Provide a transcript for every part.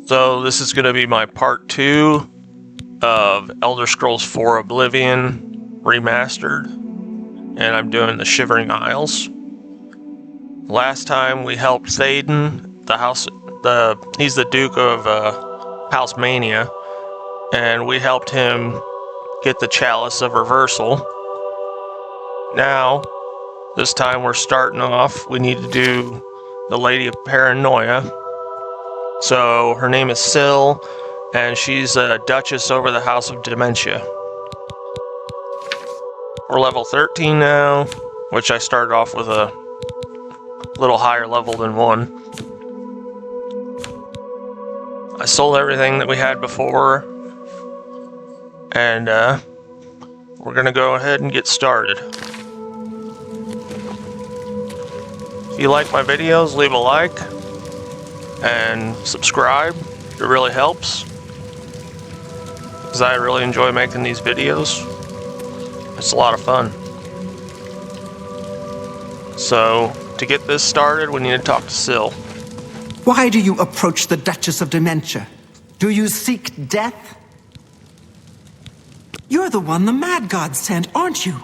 So this is going to be my part 2 of Elder Scrolls 4 Oblivion Remastered, and I'm doing the Shivering Isles. Last time we helped Thaden, he's the Duke of House Mania, and we helped him get the Chalice of Reversal. Now, this time we're starting off, we need to do the Lady of Paranoia. So her name is Syl, and she's a Duchess over the House of Dementia. We're level 13 now, which I started off with a little higher level than 1. I sold everything that we had before, and we're gonna go ahead and get started. If you like my videos, leave a like and subscribe. It really helps, because I really enjoy making these videos. It's a lot of fun. So, to get this started, we need to talk to Syl. Why do you approach the Duchess of Dementia? Do you seek death? You're the one the Mad God sent, aren't you?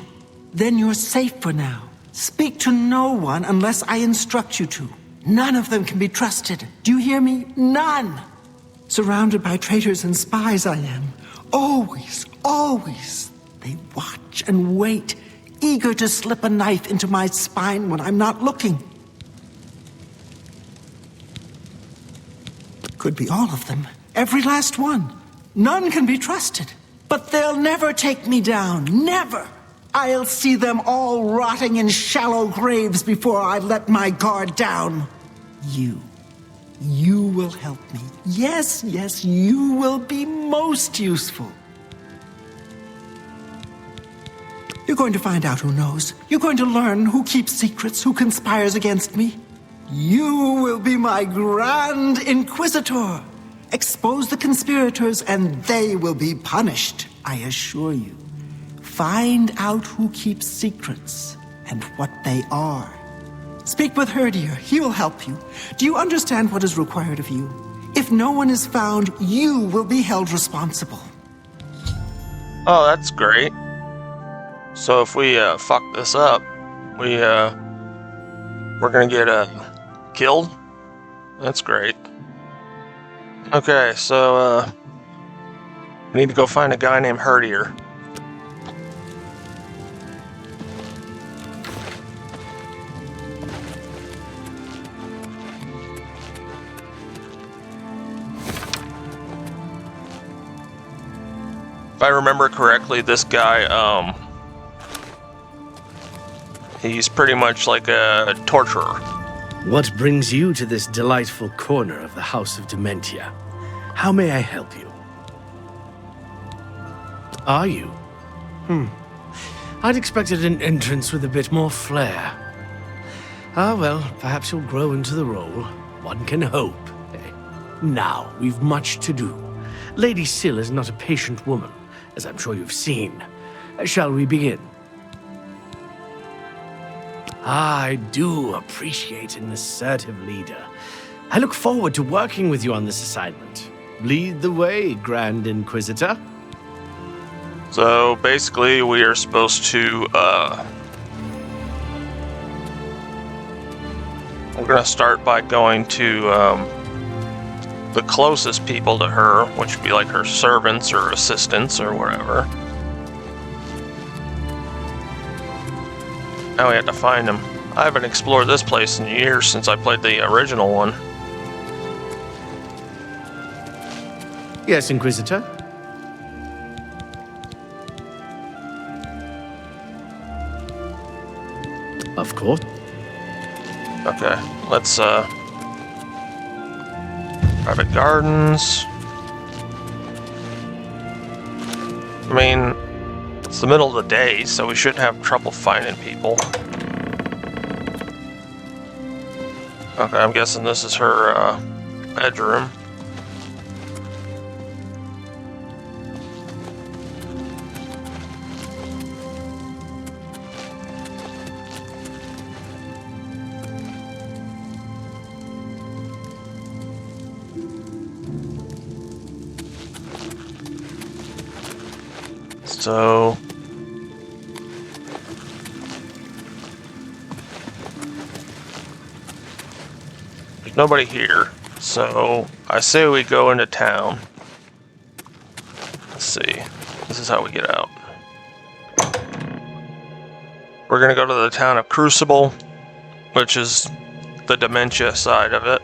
Then you're safe for now. Speak to no one unless I instruct you to. None of them can be trusted. Do you hear me? None! Surrounded by traitors and spies I am. Always, always. They watch and wait, eager to slip a knife into my spine when I'm not looking. Could be all of them. Every last one. None can be trusted. But they'll never take me down. Never! I'll see them all rotting in shallow graves before I let my guard down. You will help me. Yes, yes, you will be most useful. You're going to find out who knows. You're going to learn who keeps secrets, who conspires against me. You will be my Grand Inquisitor. Expose the conspirators and they will be punished, I assure you. Find out who keeps secrets and what they are. Speak with Herdier. He will help you. Do you understand what is required of you? If no one is found, you will be held responsible. Oh, that's great. So if we fuck this up, we're gonna get killed? That's great. Okay, so we need to go find a guy named Herdier. If I remember correctly, this guy, he's pretty much like a torturer. What brings you to this delightful corner of the House of Dementia? How may I help you? Are you? I'd expected an entrance with a bit more flair. Ah, well, perhaps you'll grow into the role. One can hope. Now, we've much to do. Lady Syl is not a patient woman, as I'm sure you've seen. Shall we begin? I do appreciate an assertive leader. I look forward to working with you on this assignment. Lead the way, Grand Inquisitor. So basically, we are supposed to, we're gonna start by going to, the closest people to her, which would be like her servants or assistants or whatever. Now we have to find them. I haven't explored this place in years since I played the original one. Yes, Inquisitor? Of course. Okay, let's, private gardens. I mean, it's the middle of the day, so we shouldn't have trouble finding people. Okay, I'm guessing this is her, bedroom. So... there's nobody here. So, I say we go into town. Let's see. This is how we get out. We're gonna go to the town of Crucible, which is the dementia side of it.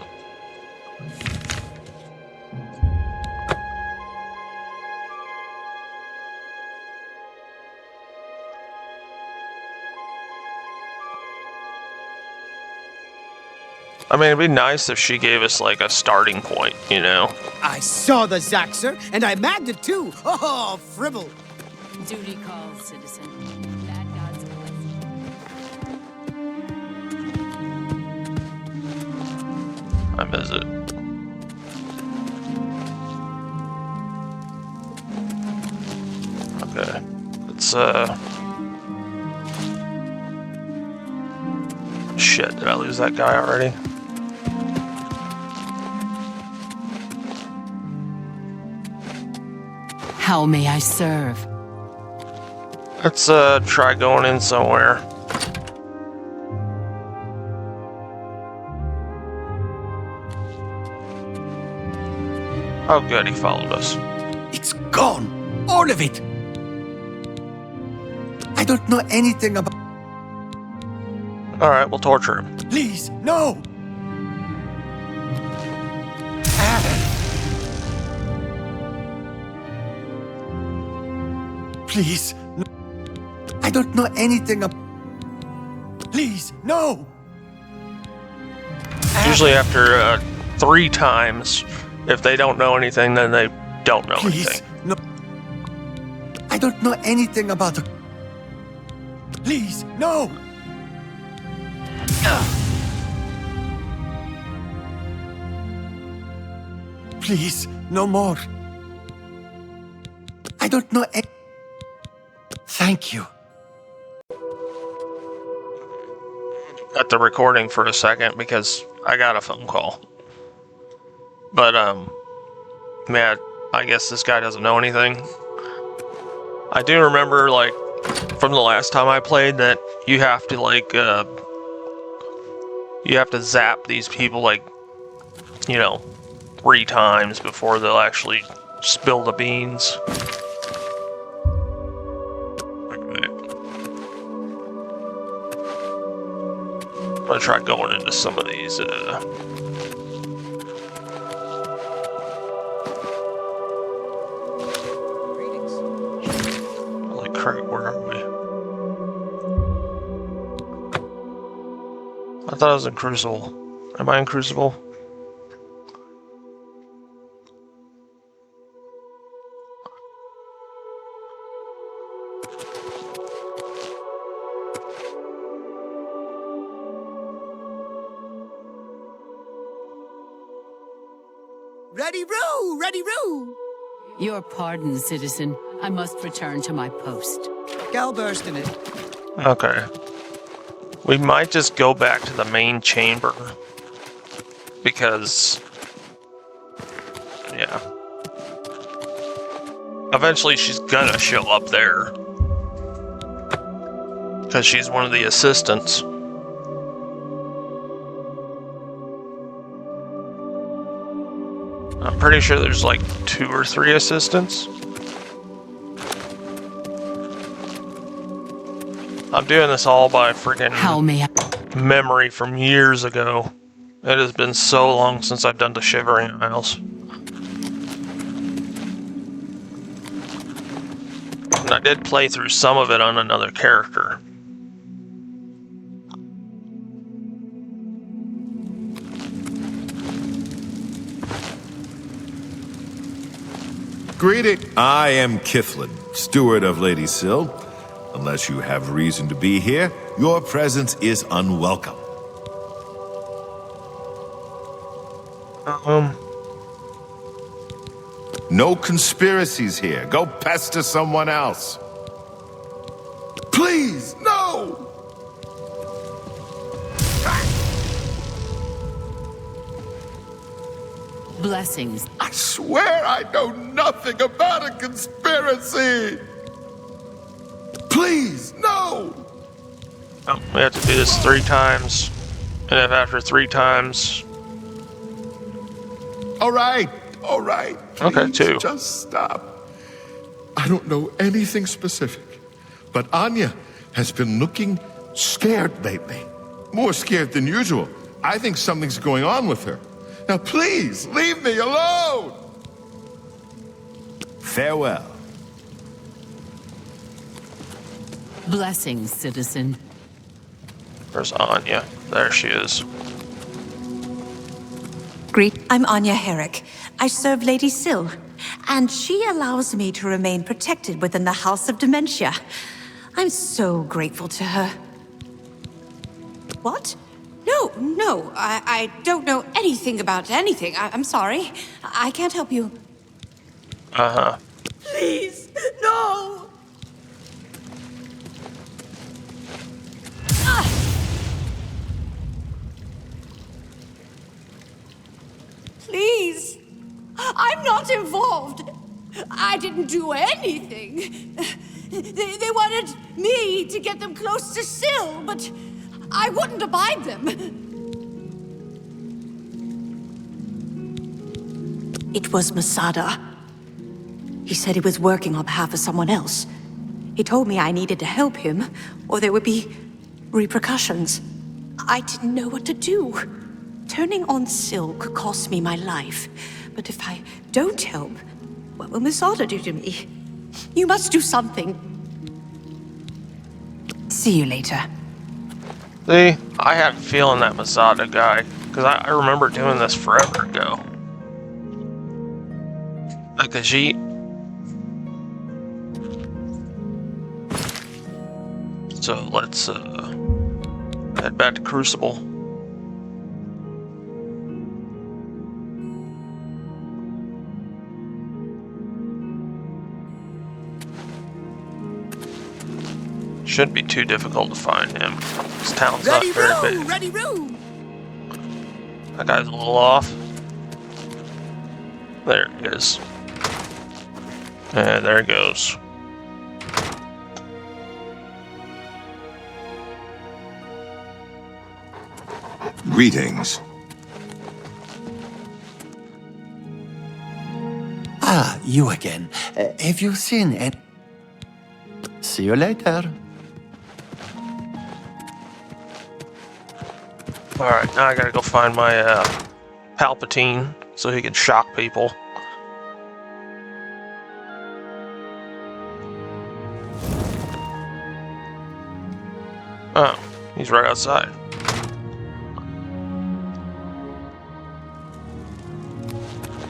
I mean, it'd be nice if she gave us, like, a starting point, you know? I saw the Zaxxer, and I magged it too. Oh, fribble. Duty calls, citizen. Bad God's blessing. I visit. Okay. Let's, shit, did I lose that guy already? How may I serve? Let's, try going in somewhere. Oh good, he followed us. It's gone. All of it. I don't know anything about... Alright, we'll torture him. Please, no! Please, no. I don't know anything about... Please, no! Usually after 3 times, if they don't know anything, then they don't know Please, anything. no. I don't know anything about the... Please, no! Please, no more. I don't know any... Thank you. Cut the recording for a second because I got a phone call. But, man, I guess this guy doesn't know anything. I do remember, like, from the last time I played that you have to, like, you have to zap these people, like, you know, 3 times before they'll actually spill the beans. Okay. I'm gonna try going into some of these, holy crap, where are we? I thought I was in Crucible. Am I in Crucible? Ready-roo! Ready-roo! Your pardon, citizen. I must return to my post. Gal burst in it. Okay. We might just go back to the main chamber. Because... yeah. Eventually she's gonna show up there. Because she's one of the assistants. I'm pretty sure there's like 2 or 3 assistants. I'm doing this all by freaking How may I? memory from years ago. It has been so long since I've done the Shivering Isles. And I did play through some of it on another character. Greeting. I am Kiflin, steward of Lady Syl. Unless you have reason to be here, your presence is unwelcome. No conspiracies here. Go pester someone else. Please, no! Blessings. I swear I know nothing about a conspiracy! Please, no! Oh, we have to do this 3 times. And if after 3 times... All right. Okay, Please, 2. just stop. I don't know anything specific, but Anya has been looking scared lately. More scared than usual. I think something's going on with her. Now, please, leave me alone! Farewell. Blessings, citizen. Where's Anya? There she is. I'm Anya Herrick. I serve Lady Syl, and she allows me to remain protected within the House of Dementia. I'm so grateful to her. What? No, I don't know anything about anything. I'm sorry. I can't help you. Uh-huh. Please, no! Please! I'm not involved! I didn't do anything! They wanted me to get them close to Syl, but I wouldn't abide them! It was Masada. He said he was working on behalf of someone else. He told me I needed to help him, or there would be repercussions. I didn't know what to do. Turning on Syl could cost me my life. But if I don't help, what will Masada do to me? You must do something. See you later. See, I had a feeling that Masada guy, because I remember doing this forever ago. Like a Jeep. So let's head back to Crucible. Shouldn't be too difficult to find him. This town's not very big. Ready room! That guy's a little off. There he is. And there he goes. Greetings. Ah, you again. Have you seen it? See you later. Alright, now I gotta go find my Palpatine so he can shock people. Oh, he's right outside.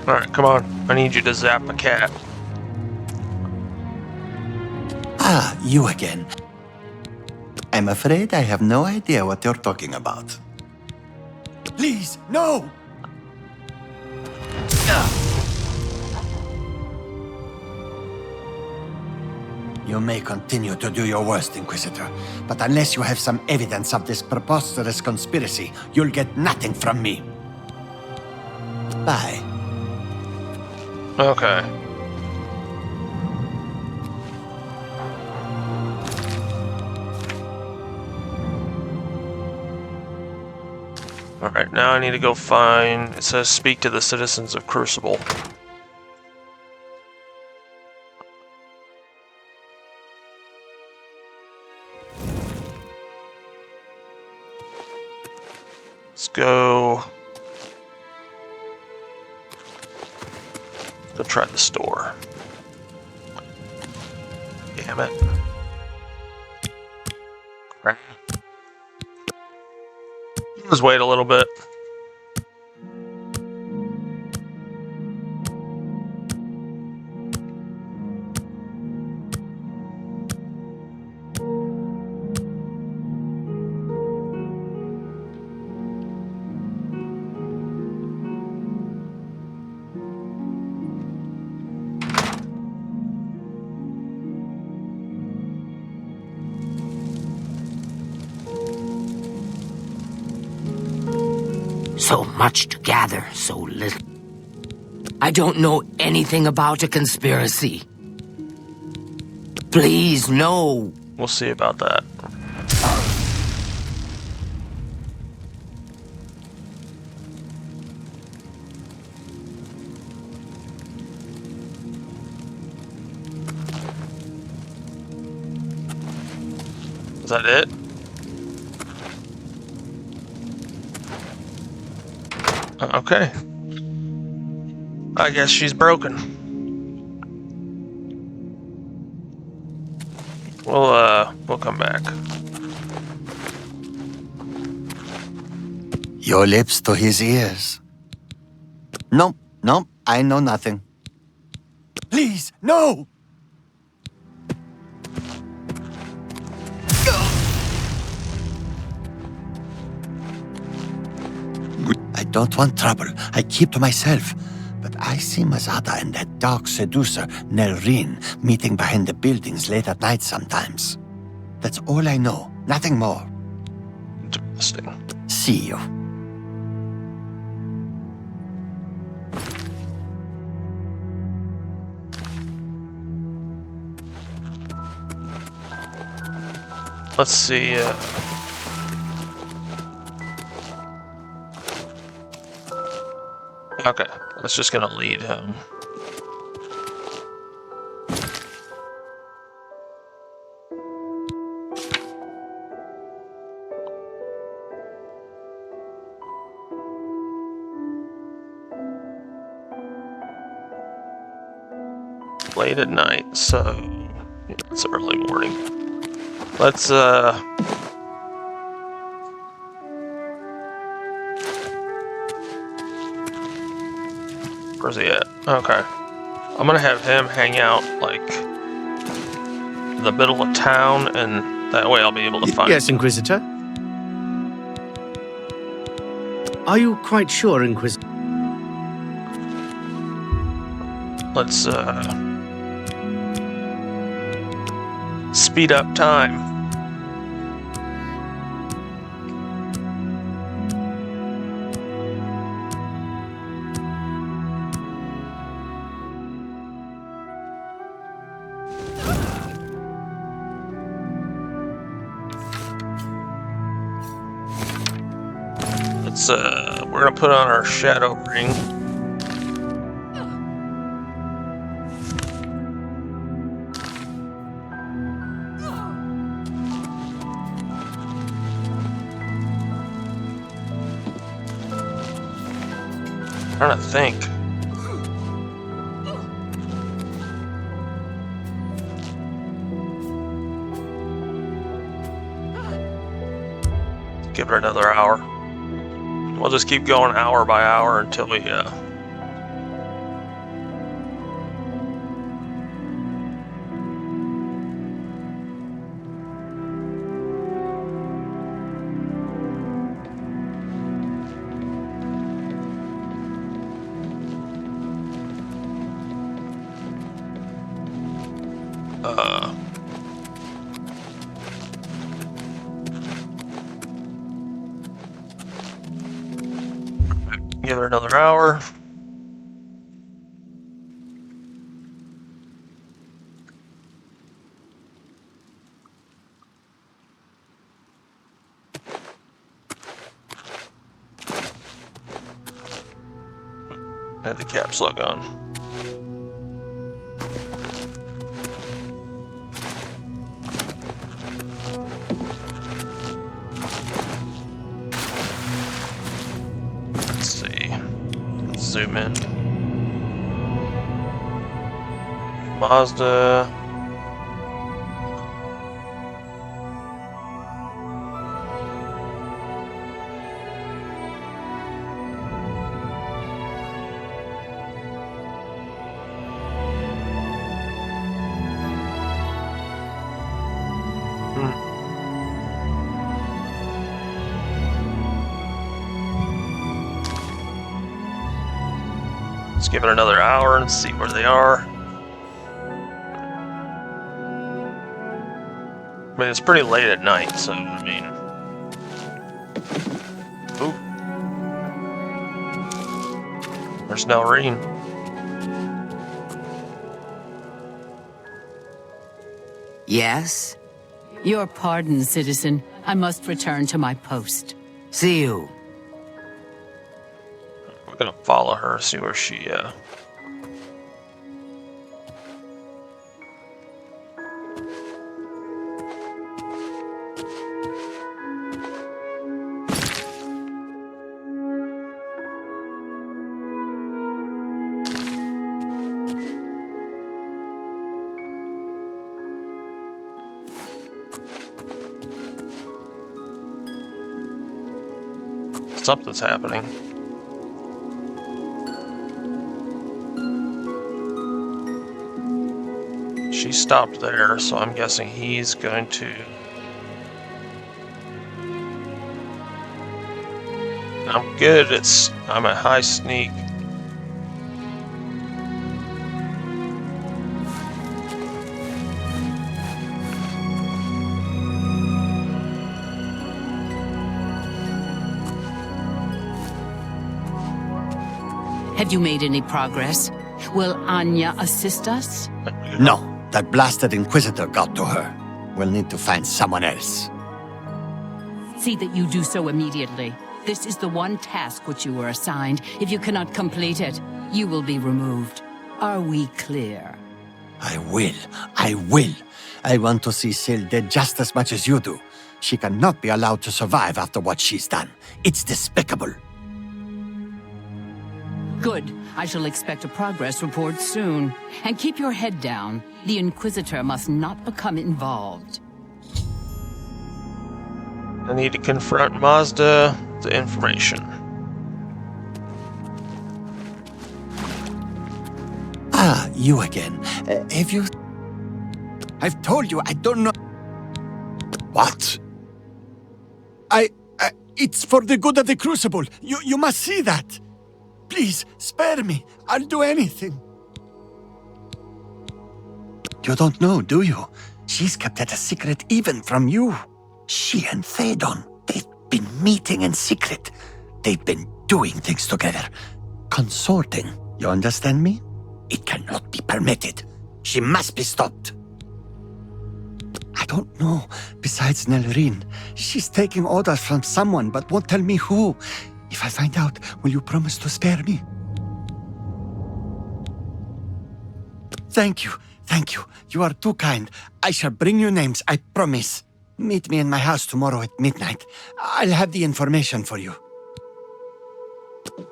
Alright, come on. I need you to zap a cat. Ah, you again. I'm afraid I have no idea what you're talking about. Please, no! You may continue to do your worst, Inquisitor, but unless you have some evidence of this preposterous conspiracy, you'll get nothing from me. Bye. Okay. Alright, now I need to go find... It says speak to the citizens of Crucible. Let's go... Go try the store. Damn it. Crap. Just wait a little bit. So much to gather, so little. I don't know anything about a conspiracy. Please, no. We'll see about that. Is that it? Okay. I guess she's broken. We'll come back. Your lips to his ears. Nope, nope, I know nothing. Please, no! I don't want trouble. I keep to myself. But I see Mazada and that dark seducer, Nerrin, meeting behind the buildings late at night sometimes. That's all I know. Nothing more. Interesting. See you. Let's see. Okay, that's just gonna lead him. Late at night, so it's early morning. Let's where's he at? Okay. I'm gonna have him hang out like in the middle of town, and that way I'll be able to find Yes, Inquisitor? Are you quite sure, Inquisitor? Let's speed up time. Let's we're gonna put on our shadow ring. I'm trying to think. Give her another hour. We'll just keep going hour by hour until we give her another hour. Had the caps lock on. Let's see. Zoom in. Mazda. Let's give it another hour and see where they are. I mean, it's pretty late at night, so I mean. Ooh. There's Nelreen. Yes? Your pardon, citizen. I must return to my post. See you. We're gonna follow her, see where she, something's happening. She stopped there, so I'm guessing he's going to... I'm good, I'm a high sneak. Have you made any progress? Will Anya assist us? No, that blasted Inquisitor got to her. We'll need to find someone else. See that you do so immediately. This is the one task which you were assigned. If you cannot complete it, you will be removed. Are we clear? I will. I will. I want to see Syl dead just as much as you do. She cannot be allowed to survive after what she's done. It's despicable. Good. I shall expect a progress report soon. And keep your head down. The Inquisitor must not become involved. I need to confront Mazda, the information. Ah, you again. Have you... I've told you I don't know... What? It's for the good of the Crucible. You must see that. Please, spare me. I'll do anything. You don't know, do you? She's kept it a secret even from you. She and Phaedon, they've been meeting in secret. They've been doing things together. Consorting. You understand me? It cannot be permitted. She must be stopped. I don't know. Besides Nelrine, she's taking orders from someone but won't tell me who. If I find out, will you promise to spare me? Thank you. Thank you. You are too kind. I shall bring you names, I promise. Meet me in my house tomorrow at midnight. I'll have the information for you.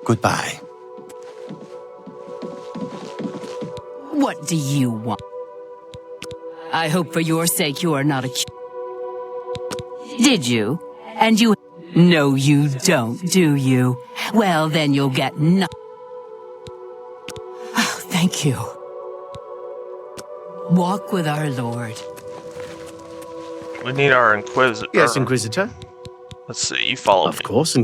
Goodbye. What do you want? I hope for your sake you are not a... Did you? And you... No, you don't, do you? Well, then you'll get nothing. Oh, thank you. Walk with our Lord. We need our Inquisitor. Yes, Inquisitor. Let's see, you follow me. Of course,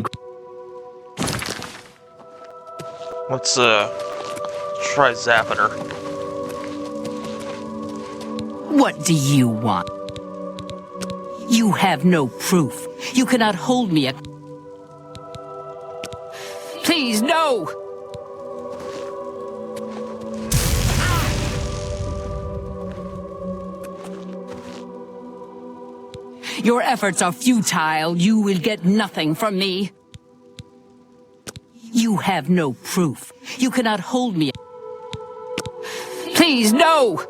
Let's, try zapping her. What do you want? You have no proof. You cannot hold me. Please, no! Your efforts are futile. You will get nothing from me. You have no proof. You cannot hold me. Please, no!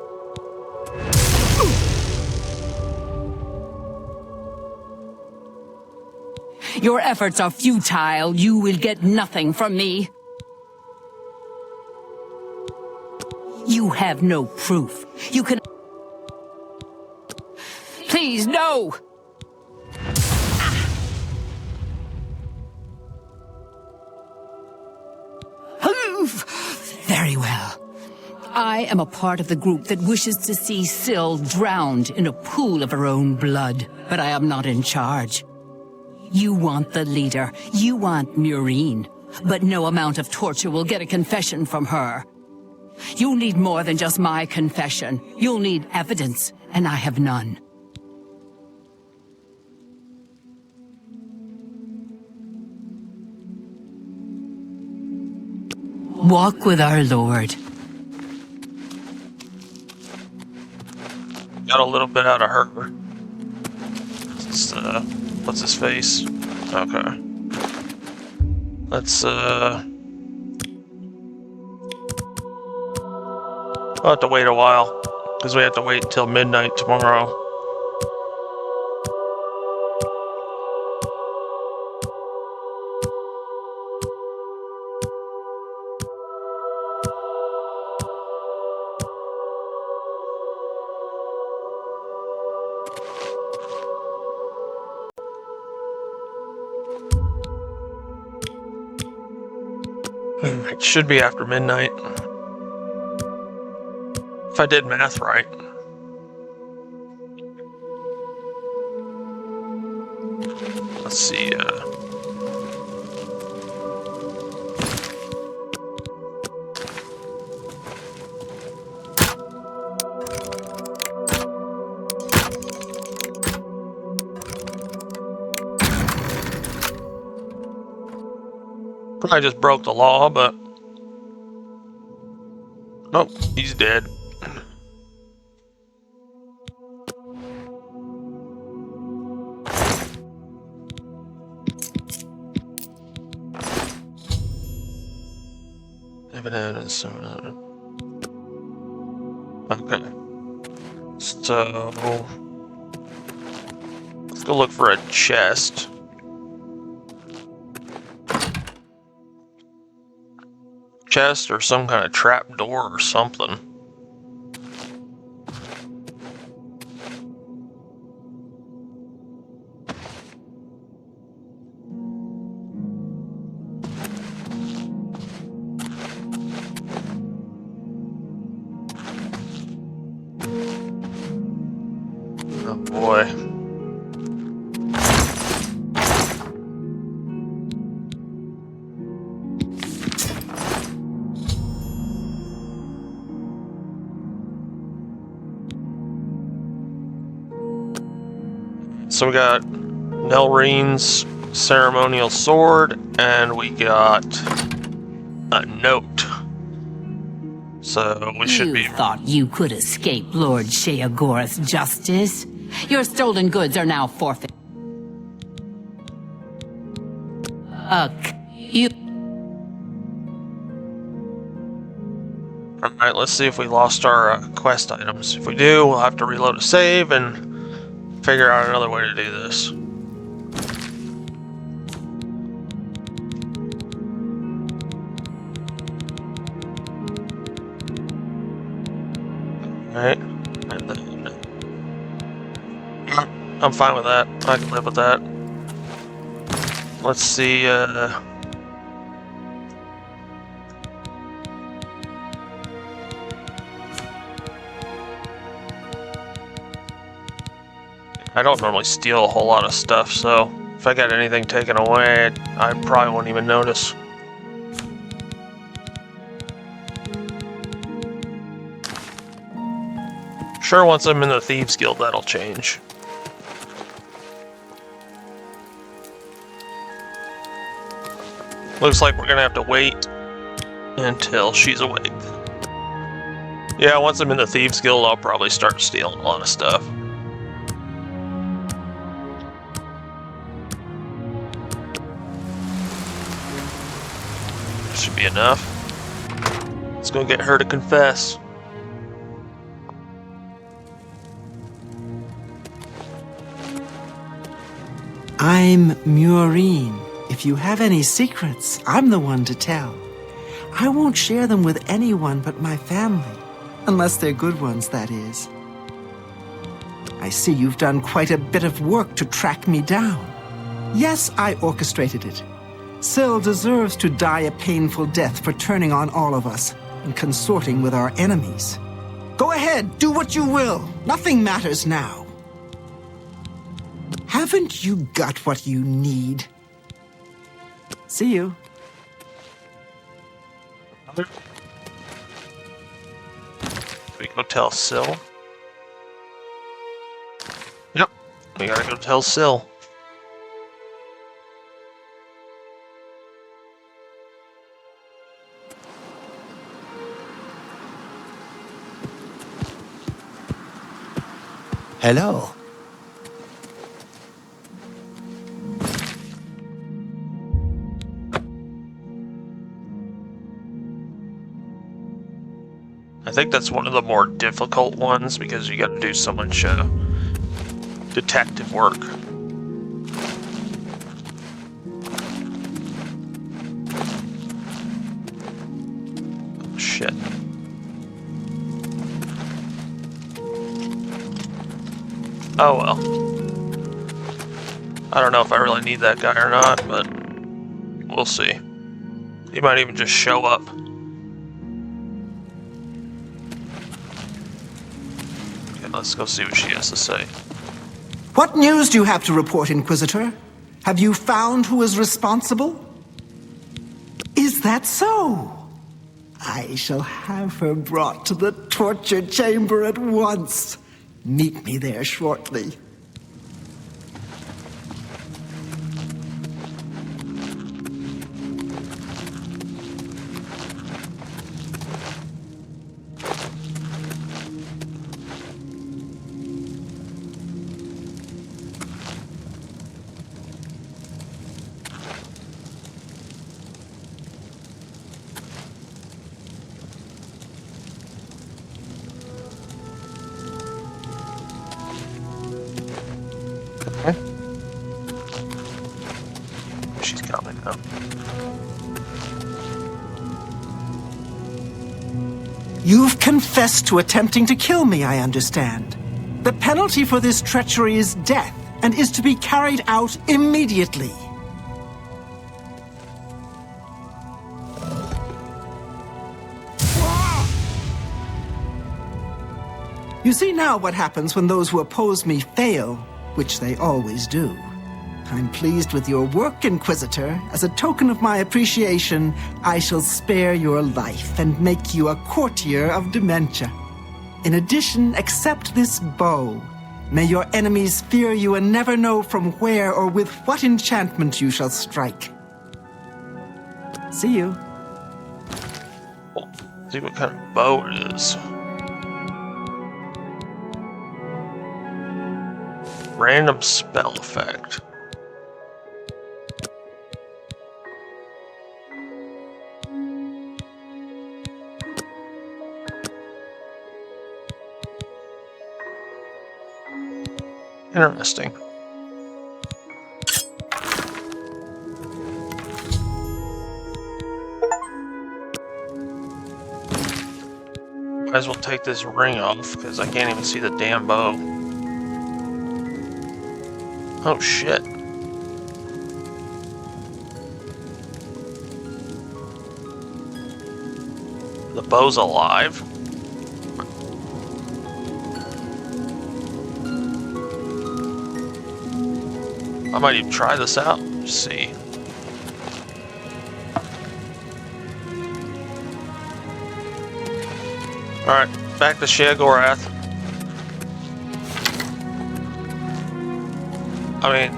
Your efforts are futile. You will get nothing from me. You have no proof. You can... Please, no! Very well. I am a part of the group that wishes to see Syl drowned in a pool of her own blood, but I am not in charge. You want the leader. You want Murine. But no amount of torture will get a confession from her. You'll need more than just my confession. You'll need evidence, and I have none. Walk with our Lord. Got a little bit out of her. It's, what's his face? Okay. Let's, I'll have to wait a while, because we have to wait until midnight tomorrow. It should be after midnight. If I did math right. Let's see, probably just broke the law, but... Nope, he's dead. Evidence. Okay. So... let's go look for a chest. Chest or some kind of trap door or something. Oh boy. So we got Nelreen's ceremonial sword, and we got a note. So we should be... You thought you could escape Lord Sheogorath's justice? Your stolen goods are now forfeit. You... Alright, let's see if we lost our quest items. If we do, we'll have to reload a save and figure out another way to do this. Alright, and then... I'm fine with that. I can live with that. Let's see, I don't normally steal a whole lot of stuff, so if I got anything taken away, I probably won't even notice. Sure, once I'm in the Thieves Guild, that'll change. Looks like we're gonna have to wait until she's awake. Yeah, once I'm in the Thieves Guild, I'll probably start stealing a lot of stuff. Should be enough. Let's go get her to confess. I'm Murine. If you have any secrets, I'm the one to tell. I won't share them with anyone but my family. Unless they're good ones, that is. I see you've done quite a bit of work to track me down. Yes, I orchestrated it. Syl deserves to die a painful death for turning on all of us and consorting with our enemies. Go ahead, do what you will. Nothing matters now. Haven't you got what you need? See you. We go tell Syl. Yep, we gotta go tell Syl. Hello. I think that's one of the more difficult ones because you got to do so much detective work. Oh, shit. Oh well. I don't know if I really need that guy or not, but we'll see. He might even just show up. Okay, let's go see what she has to say. What news do you have to report, Inquisitor? Have you found who is responsible? Is that so? I shall have her brought to the torture chamber at once. Meet me there shortly. She's coming now. You've confessed to attempting to kill me, I understand. The penalty for this treachery is death, and is to be carried out immediately. You see now what happens when those who oppose me fail, which they always do. I'm pleased with your work, Inquisitor. As a token of my appreciation, I shall spare your life and make you a courtier of dementia. In addition, accept this bow. May your enemies fear you and never know from where or with what enchantment you shall strike. See you. Oh, see what kind of bow it is. Random spell effect. Interesting. Might as well take this ring off because I can't even see the damn bow. Oh shit. The bow's alive? I might even try this out. Just see. Alright, back to Sheogorath. I mean,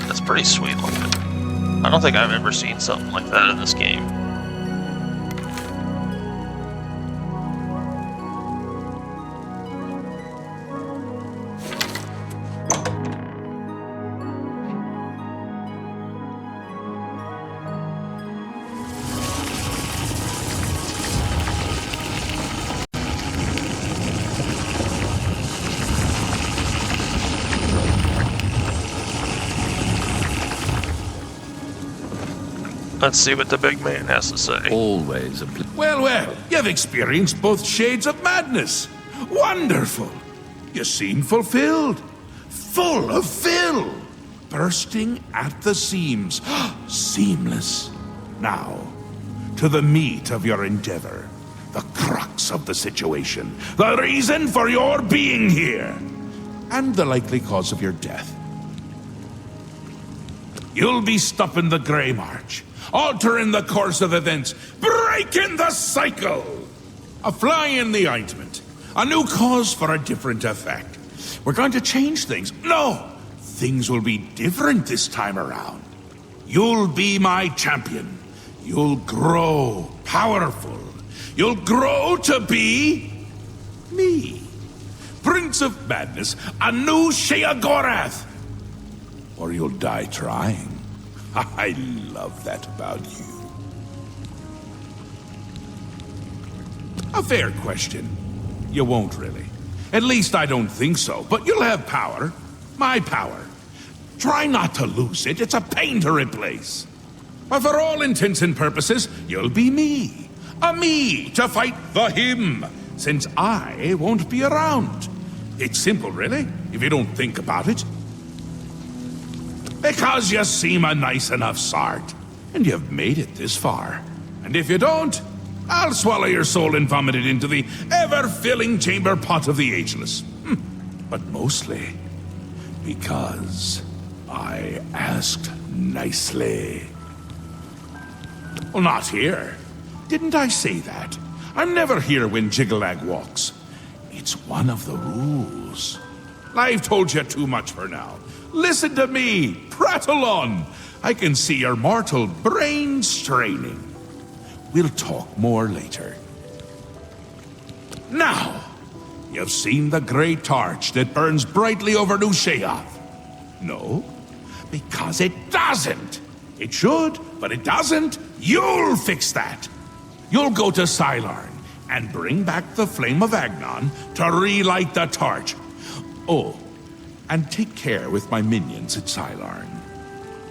that's pretty sweet looking. I don't think I've ever seen something like that in this game. Let's see what the big man has to say. Always a Well, well, you've experienced both shades of madness. Wonderful. You seem fulfilled. Full of fill. Bursting at the seams. Seamless. Now, to the meat of your endeavor. The crux of the situation. The reason for your being here. And the likely cause of your death. You'll be stopping the Grey March. Altering the course of events, breaking the cycle! A fly in the ointment, a new cause for a different effect. We're going to change things. No! Things will be different this time around. You'll be my champion. You'll grow powerful. You'll grow to be... me. Prince of Madness, a new Sheogorath. Or you'll die trying. I love that about you. A fair question. You won't really. At least I don't think so, but you'll have power. My power. Try not to lose it, it's a pain to replace. But for all intents and purposes, you'll be me. A me to fight the him, since I won't be around. It's simple, really, if you don't think about it. Because you seem a nice enough sort, and you've made it this far. And if you don't, I'll swallow your soul and vomit it into the ever-filling chamber pot of the ageless. But mostly because I asked nicely. Well, not here. Didn't I say that? I'm never here when Jiggalag walks. It's one of the rules. I've told you too much for now. Listen to me. Prattle on. I can see your mortal brain straining. We'll talk more later. Now, you've seen the great torch that burns brightly over New Sheoth. No, because it doesn't. It should, but it doesn't. You'll fix that. You'll go to Sylarn and bring back the Flame of Agnon to relight the torch. Oh, and take care with my minions at Sylarn.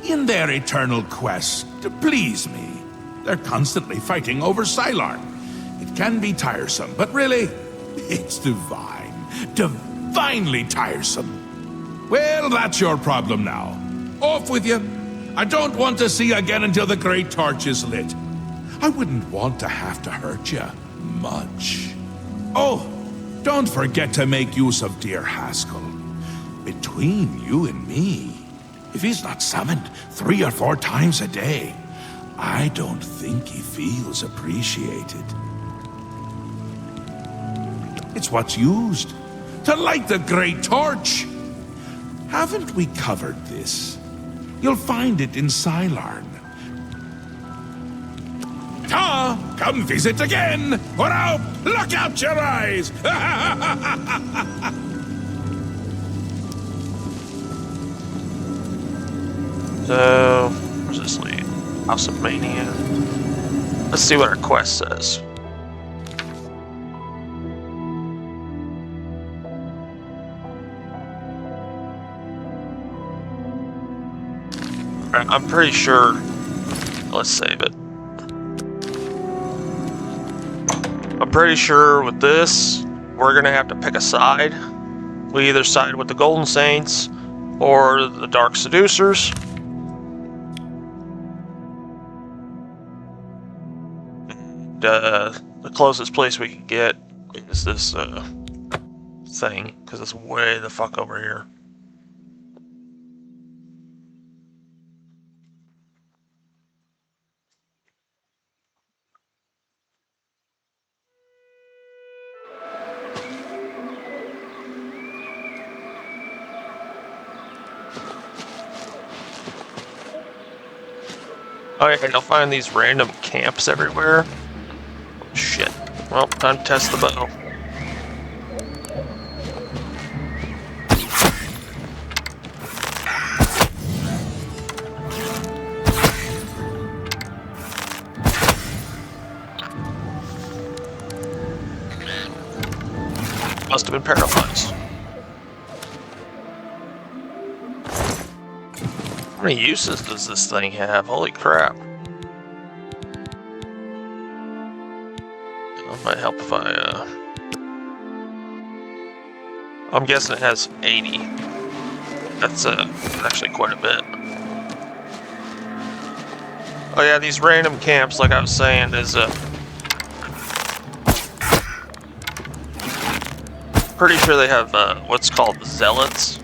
In their eternal quest to please me, they're constantly fighting over Sylarn. It can be tiresome, but really, it's divine. Divinely tiresome. Well, that's your problem now. Off with you. I don't want to see you again until the great torch is lit. I wouldn't want to have to hurt you much. Oh, don't forget to make use of dear Haskell. Between you and me, if he's not summoned 3 or 4 times a day, I don't think he feels appreciated. It's what's used to light the great torch. Haven't we covered this? You'll find it in Sylarn. Ta! Come visit again! Or I'll pluck out your eyes! So, where's this lead? House of Mania. Let's see what our quest says. I'm pretty sure. Let's save it. I'm pretty sure with this, we're gonna have to pick a side. We either side with the Golden Saints or the Dark Seducers. The closest place we can get is this thing, because it's way the fuck over here. Oh yeah, and you'll find these random camps everywhere. Shit. Well, time to test the bow. Must have been paralyzed. How many uses does this thing have? Holy crap. It might help if I, I'm guessing it has 80. That's, actually quite a bit. Oh yeah, these random camps, like I was saying, is, pretty sure they have, what's called zealots.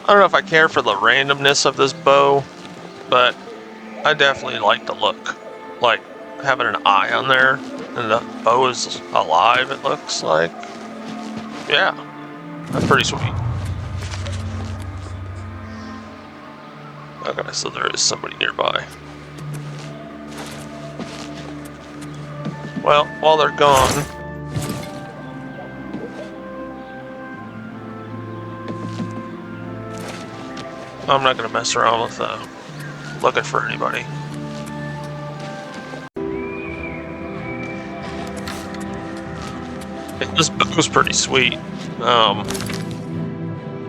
I don't know if I care for the randomness of this bow, but I definitely like the look. Like, having an eye on there, and the bow is alive, it looks like. Yeah, that's pretty sweet. Okay, so there is somebody nearby. Well, while they're gone, I'm not going to mess around with looking for anybody. This book was pretty sweet.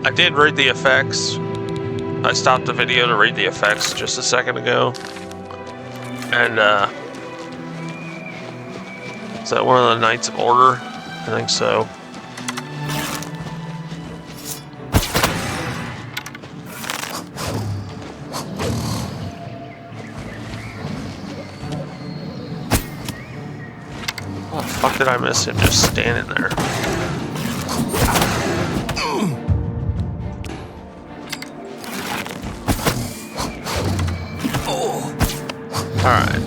I did read the effects. I stopped the video to read the effects just a second ago. And, is that one of the Knights of Order? I think so. Oh, fuck did I miss him just standing there? Alright.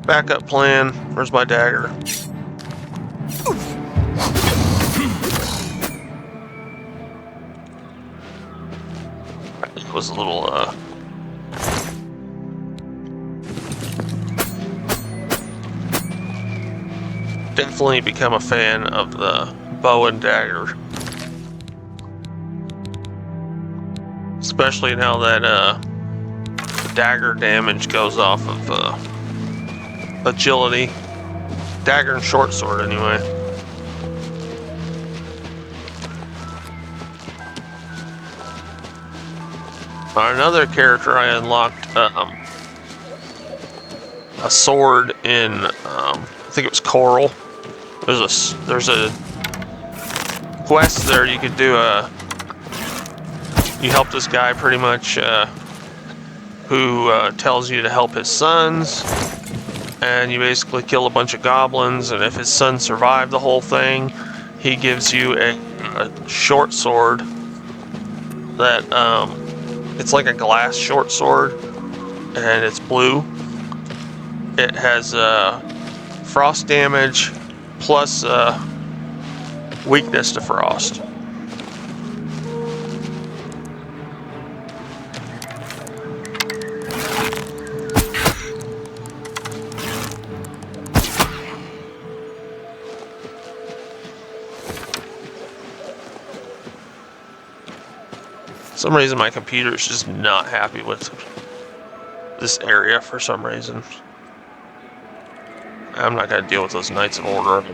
Backup plan. Where's my dagger? It was a little, definitely become a fan of the bow and dagger. Especially now that, dagger damage goes off of agility. Dagger and short sword, anyway. Another character I unlocked a sword in I think it was Coral. There's a quest there you could do you help this guy pretty much who tells you to help his sons, and you basically kill a bunch of goblins, and if his sons survive the whole thing, he gives you a short sword that, it's like a glass short sword, and it's blue. It has frost damage plus weakness to frost. For some reason my computer is just not happy with this area for some reason. I'm not going to deal with those Knights of Order.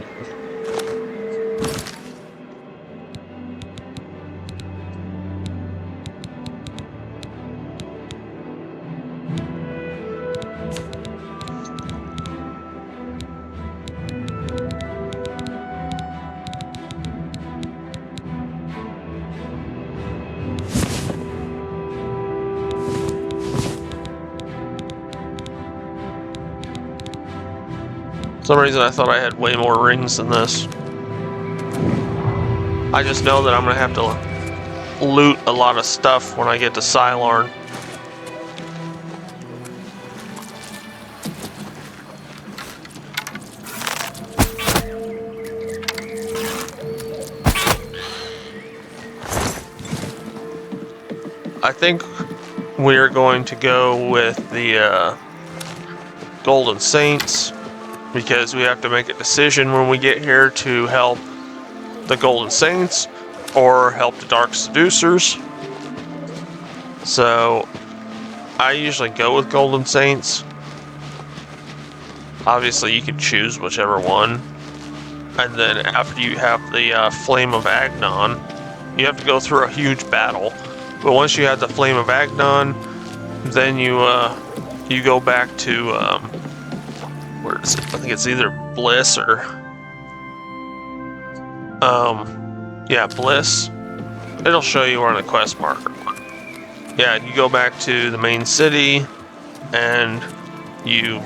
For some reason I thought I had way more rings than this. I just know that I'm going to have to loot a lot of stuff when I get to Sylarn. I think we're going to go with the Golden Saints, because we have to make a decision when we get here to help the Golden Saints or help the Dark Seducers. So I usually go with Golden Saints. Obviously you can choose whichever one. And then after you have the Flame of Agnon, you have to go through a huge battle. But once you have the Flame of Agnon, then you go back to where is it? I think it's either Bliss or yeah, Bliss. It'll show you on the quest marker. Yeah, you go back to the main city and you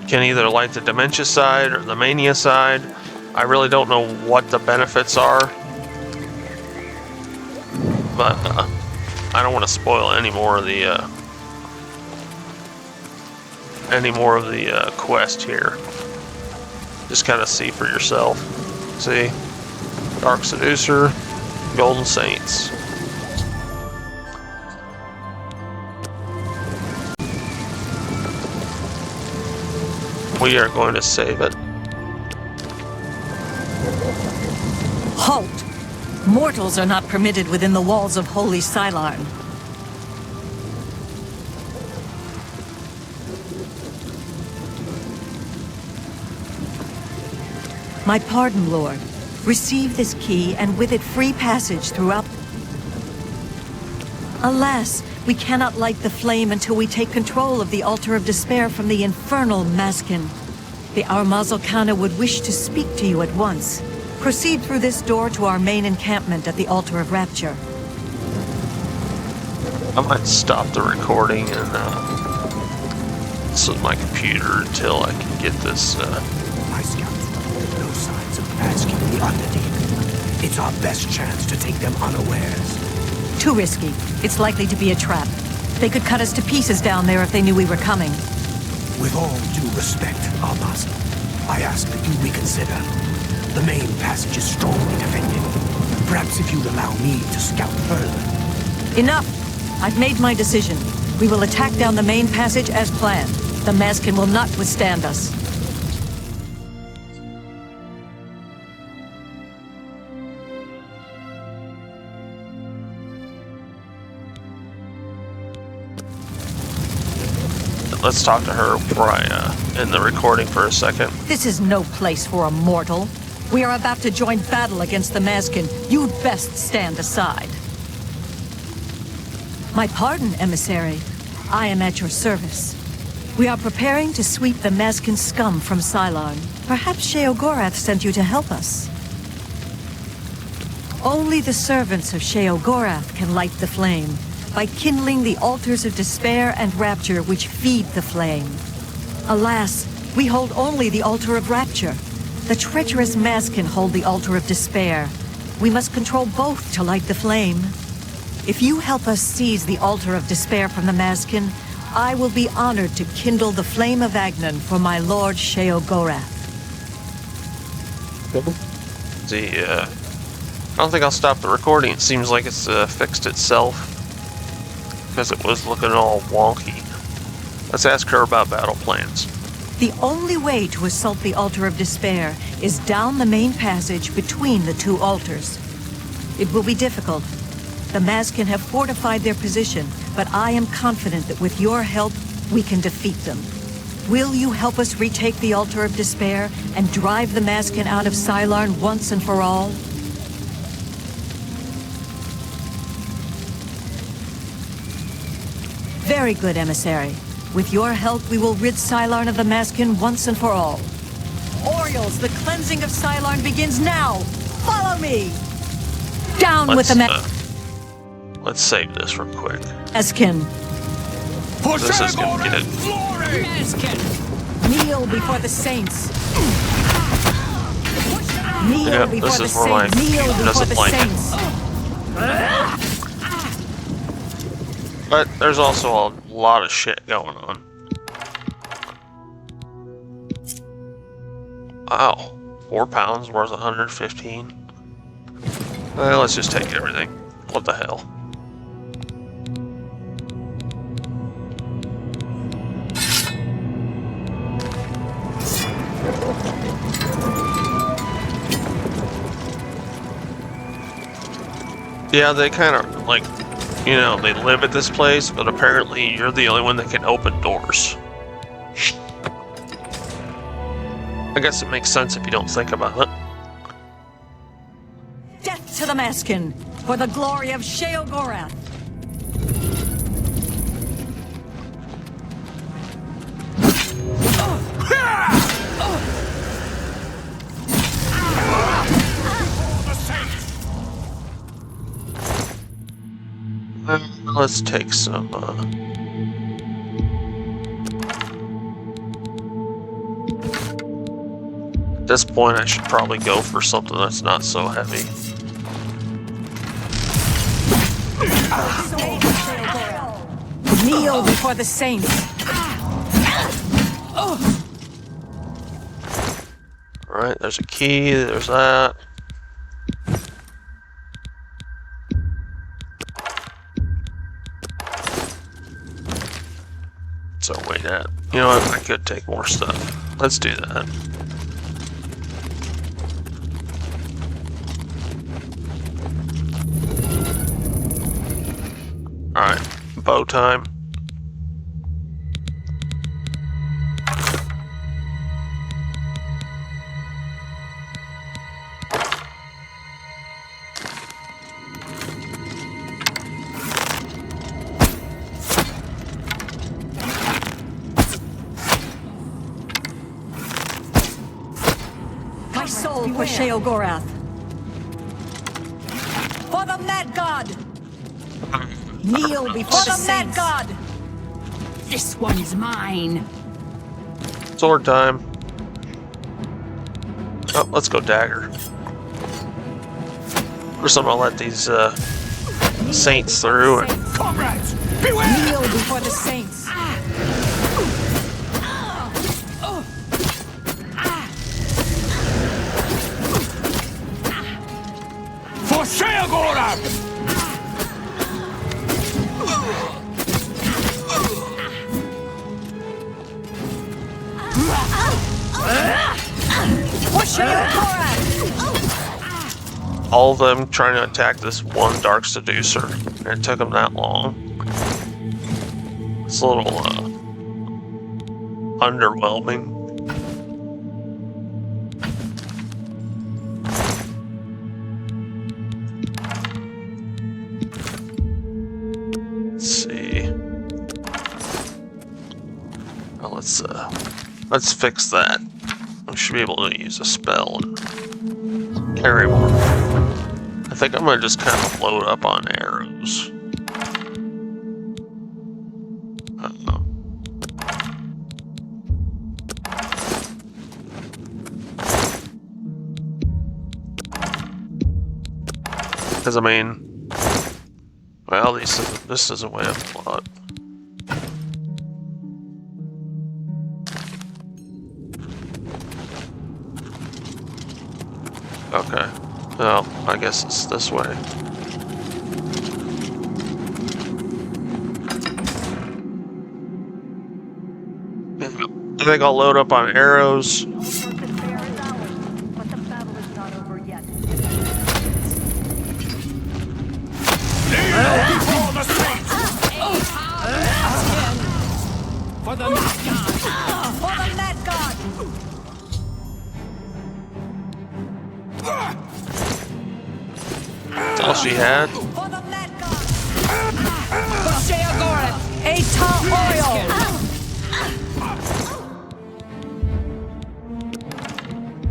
can either light the Dementia side or the Mania side. I really don't know what the benefits are, but I don't want to spoil any more of the quest here. Just kind of see for yourself. See, Dark Seducer, Golden Saints. We are going to save it. Halt! Mortals are not permitted within the walls of Holy Sylarn. My pardon, Lord. Receive this key, and with it free passage throughout... Alas, we cannot light the flame until we take control of the Altar of Despair from the infernal Maskin. The Armazalkana would wish to speak to you at once. Proceed through this door to our main encampment at the Altar of Rapture. I might stop the recording and this is my computer until I can get this. My scouts reported no signs of Maskin in the Underdeep. It's our best chance to take them unawares. Too risky. It's likely to be a trap. They could cut us to pieces down there if they knew we were coming. With all due respect, Almaz, I ask that you reconsider. The main passage is strongly defended. Perhaps if you'd allow me to scout further. Enough! I've made my decision. We will attack down the main passage as planned. The Maskin will not withstand us. Let's talk to her before I end the recording for a second. This is no place for a mortal. We are about to join battle against the Maskin. You'd best stand aside. My pardon, emissary. I am at your service. We are preparing to sweep the Maskin scum from Cylon. Perhaps Sheogorath sent you to help us. Only the servants of Sheogorath can light the flame, by kindling the altars of despair and rapture which feed the flame. Alas, we hold only the altar of rapture. The treacherous Maskin hold the altar of despair. We must control both to light the flame. If you help us seize the altar of despair from the Maskin, I will be honored to kindle the flame of Agnan for my lord Sheogorath. I don't think I'll stop the recording. It seems like it's fixed itself. Because it was looking all wonky. Let's ask her about battle plans. The only way to assault the Altar of Despair is down the main passage between the two altars. It will be difficult. The Maskin have fortified their position, but I am confident that with your help, we can defeat them. Will you help us retake the Altar of Despair and drive the Maskin out of Cylon once and for all? Very good, emissary. With your help, we will rid Cylon of the Maskin once and for all. Orioles, the cleansing of Cylon begins now! Follow me! Down with the Let's save this real quick. Maskin. This is gonna get it. Maskin! Kneel before the saints. Kneel Yep, before this the is where my saints. Kneel computer before doesn't the like it. saints. But there's also a lot of shit going on. Wow, 4 pounds worth 115. Well, let's just take everything. What the hell? Yeah, they kind of like, you know, they live at this place, but apparently you're the only one that can open doors. I guess it makes sense if you don't think about it. Death to the Maskin, for the glory of Sheogorath. Let's take some, At this point, I should probably go for something that's not so heavy. Kneel before the saints. Alright, there's a key, there's that. So wait that. You know what, I could take more stuff. Let's do that. Alright, bow time. for Sheogorath. For the Mad God! Kneel before For the the Mad saints. God! This one's mine. Sword time. Oh, let's go dagger. First, I'm gonna let these saints through. And Comrades, beware! Kneel before the saints. For Sheogorath! For Sheogorath! all of them trying to attack this one Dark Seducer, and it took them that long. It's a little underwhelming. Let's see. Well, let's fix that. We should be able to use a spell and carry more. I think I'm gonna just kind of load up on arrows. Because I mean, well, this doesn't weigh up a lot. Okay. Well, I guess it's this way. I think I'll load up on arrows. For the Mad God! For the Mad God! That's all she had. For the Mad God! For Sheogorath! Eta oil!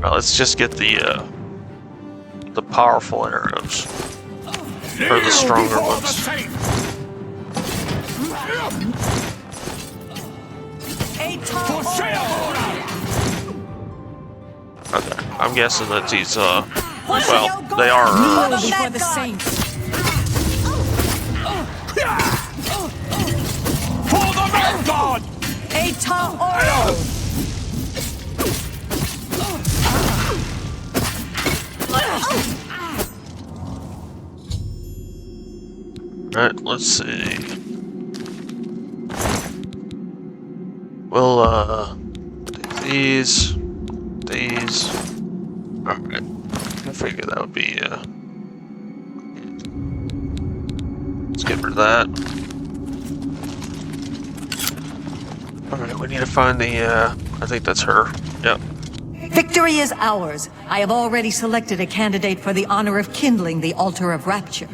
Well, let's just get the powerful arrows. Or the stronger ones. Okay, I'm guessing that these, well, they are, Before the saints. For the Mad God! Eta oil! Alright, let's see. We'll, do these. Alright. I figured that would be, let's get rid of that. Alright, we need to find the, I think that's her. Yep. Victory is ours. I have already selected a candidate for the honor of kindling the altar of rapture.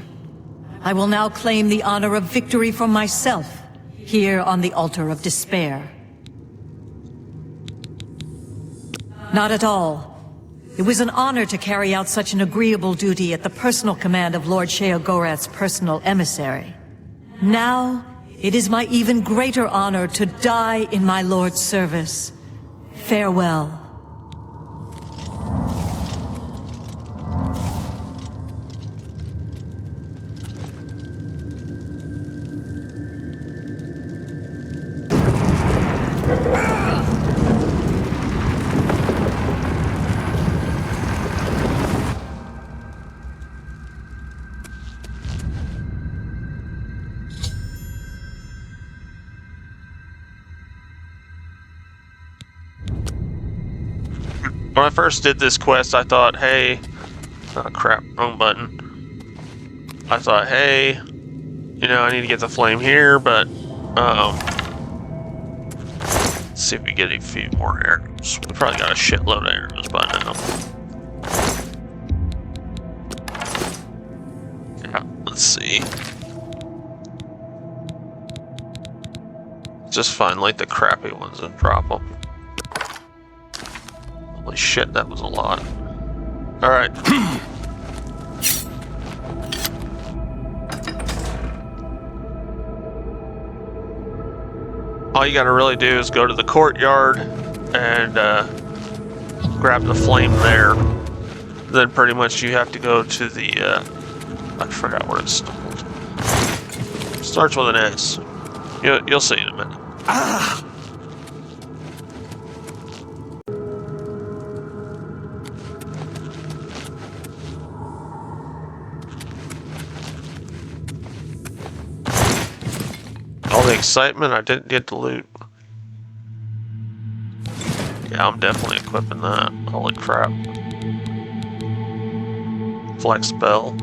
I will now claim the honor of victory for myself, here on the altar of despair. Not at all. It was an honor to carry out such an agreeable duty at the personal command of Lord Sheogorath's personal emissary. Now, it is my even greater honor to die in my lord's service. Farewell. When I first did this quest, I thought, hey, oh crap, wrong button. I thought, hey, you know, I need to get the flame here, but, let's see if we get a few more arrows. We probably got a shitload of arrows by now. Yeah, let's see. Just find, like, the crappy ones and drop them. Holy shit, that was a lot. Alright. All you gotta really do is go to the courtyard and grab the flame there. Then pretty much you have to go to the, I forgot what it's called. Starts with an S. You'll see in a minute. Ah! All the excitement, I didn't get the loot. Yeah, I'm definitely equipping that. Holy crap. Flex spell.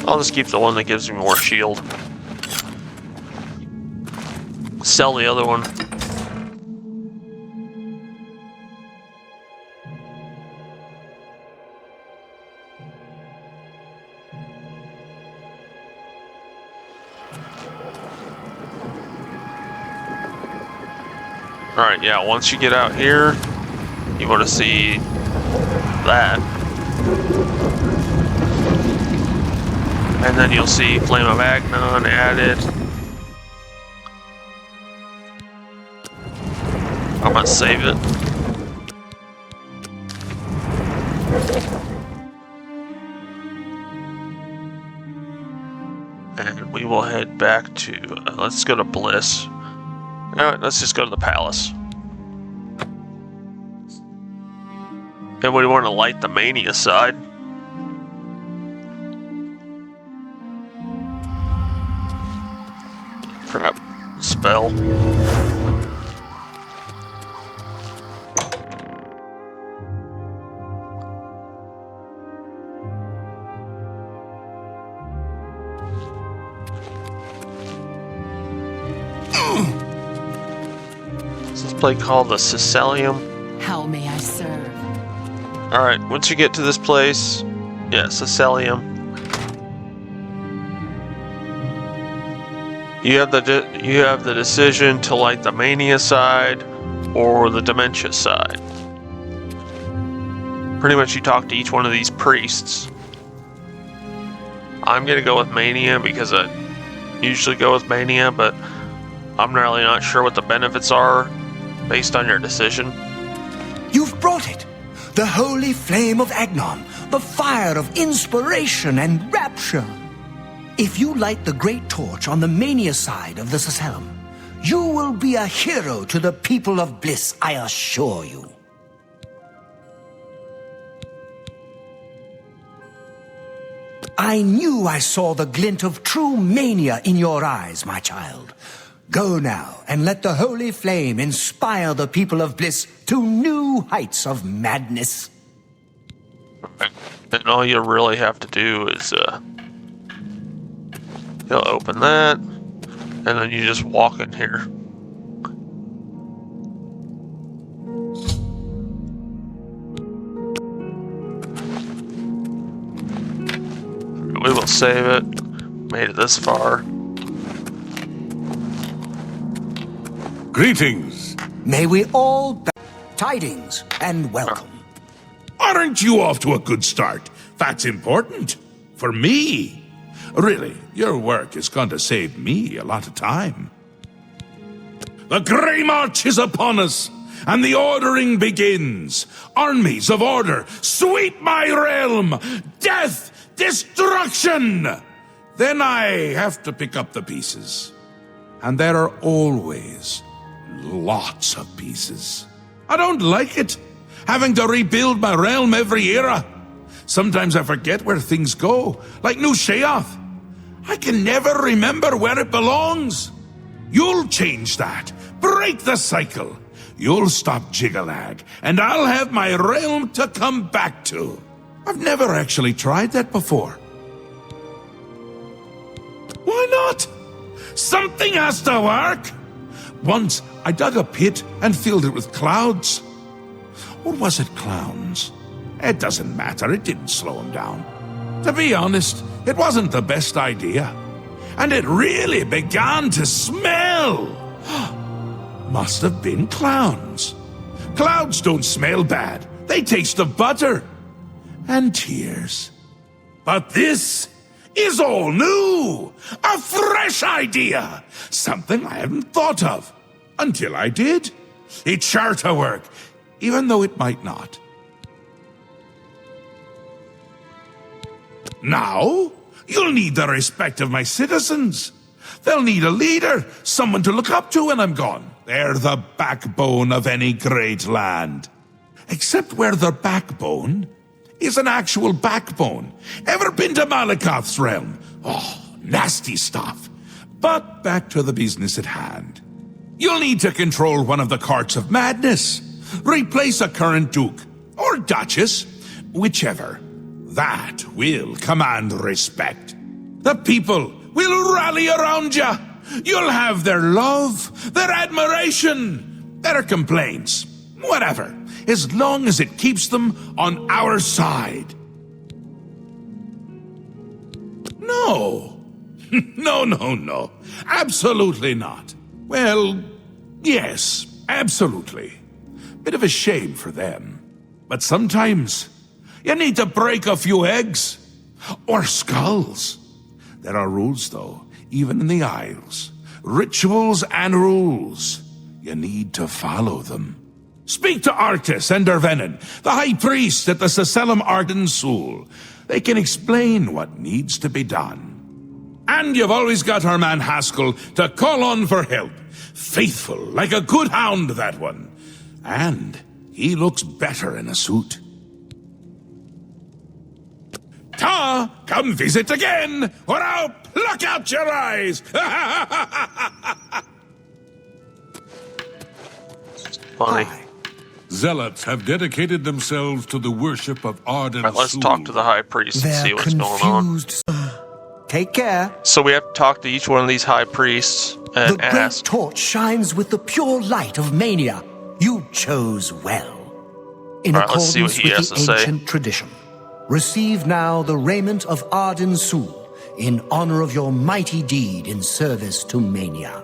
I'll just keep the one that gives me more shield. Sell the other one. Alright, yeah, once you get out here, you want to see that. And then you'll see Flame of Agnon added. I'm gonna save it. And we will head back to, let's go to Bliss. Alright, let's just go to the palace. And we want to light the Mania side. Crap. Spell. This is play called the Cecilium. How may I serve? Alright, once you get to this place, yeah, Cecilium. You have the decision to light the Mania side or the Dementia side. Pretty much you talk to each one of these priests. I'm gonna go with Mania because I usually go with Mania, but I'm really not sure what the benefits are based on your decision. You've brought it! The holy flame of Agnon, the fire of inspiration and rapture. If you light the great torch on the Mania side of the Cecilium, you will be a hero to the people of Bliss, I assure you. I knew I saw the glint of true mania in your eyes, my child. Go now and let the holy flame inspire the people of Bliss to new heights of madness. And all you really have to do is you'll open that, and then you just walk in here. We will save it. Made it this far. Greetings. May we all tidings and welcome. Aren't you off to a good start? That's important. For me. Really, your work is going to save me a lot of time. The Grey March is upon us, and the ordering begins. Armies of order, sweep my realm! Death! Destruction! Then I have to pick up the pieces. And there are always lots of pieces. I don't like it, having to rebuild my realm every era. Sometimes I forget where things go, like New Sheoth. I can never remember where it belongs. You'll change that. Break the cycle. You'll stop Jigalag, and I'll have my realm to come back to. I've never actually tried that before. Why not? Something has to work. Once, I dug a pit and filled it with clouds. Or was it clowns? It doesn't matter, it didn't slow him down. To be honest, it wasn't the best idea. And it really began to smell. Must have been clowns. Clouds don't smell bad. They taste of butter. And tears. But this is all new. A fresh idea. Something I hadn't thought of. Until I did. It's sure to work, even though it might not. Now, you'll need the respect of my citizens. They'll need a leader, someone to look up to when I'm gone. They're the backbone of any great land. Except where the backbone is an actual backbone. Ever been to Malakoth's realm? Oh, nasty stuff. But back to the business at hand. You'll need to control one of the courts of madness. Replace a current duke, or duchess, whichever. That will command respect. The people will rally around you. You'll have their love, their admiration, their complaints, whatever, as long as it keeps them on our side. No. No. Absolutely not. Well, yes, absolutely. Bit of a shame for them. But sometimes you need to break a few eggs. Or skulls. There are rules, though, even in the Isles. Rituals and rules. You need to follow them. Speak to Artis and Dervenin, the High Priest at the Sacellum Arden Sul. They can explain what needs to be done. And you've always got our man Haskell to call on for help. Faithful, like a good hound, that one. And he looks better in a suit. Ta, come visit again, or I'll pluck out your eyes! Funny. Hi. Zealots have dedicated themselves to the worship of Arden. Alright, let's talk to the High Priest and see what's going on. Take care. So we have to talk to each one of these High Priests and The ask. great torch shines with the pure light of mania. You chose well. In Alright, let's see what accordance he has with to the say. ancient tradition, receive now the raiment of Arden Sul in honor of your mighty deed in service to mania.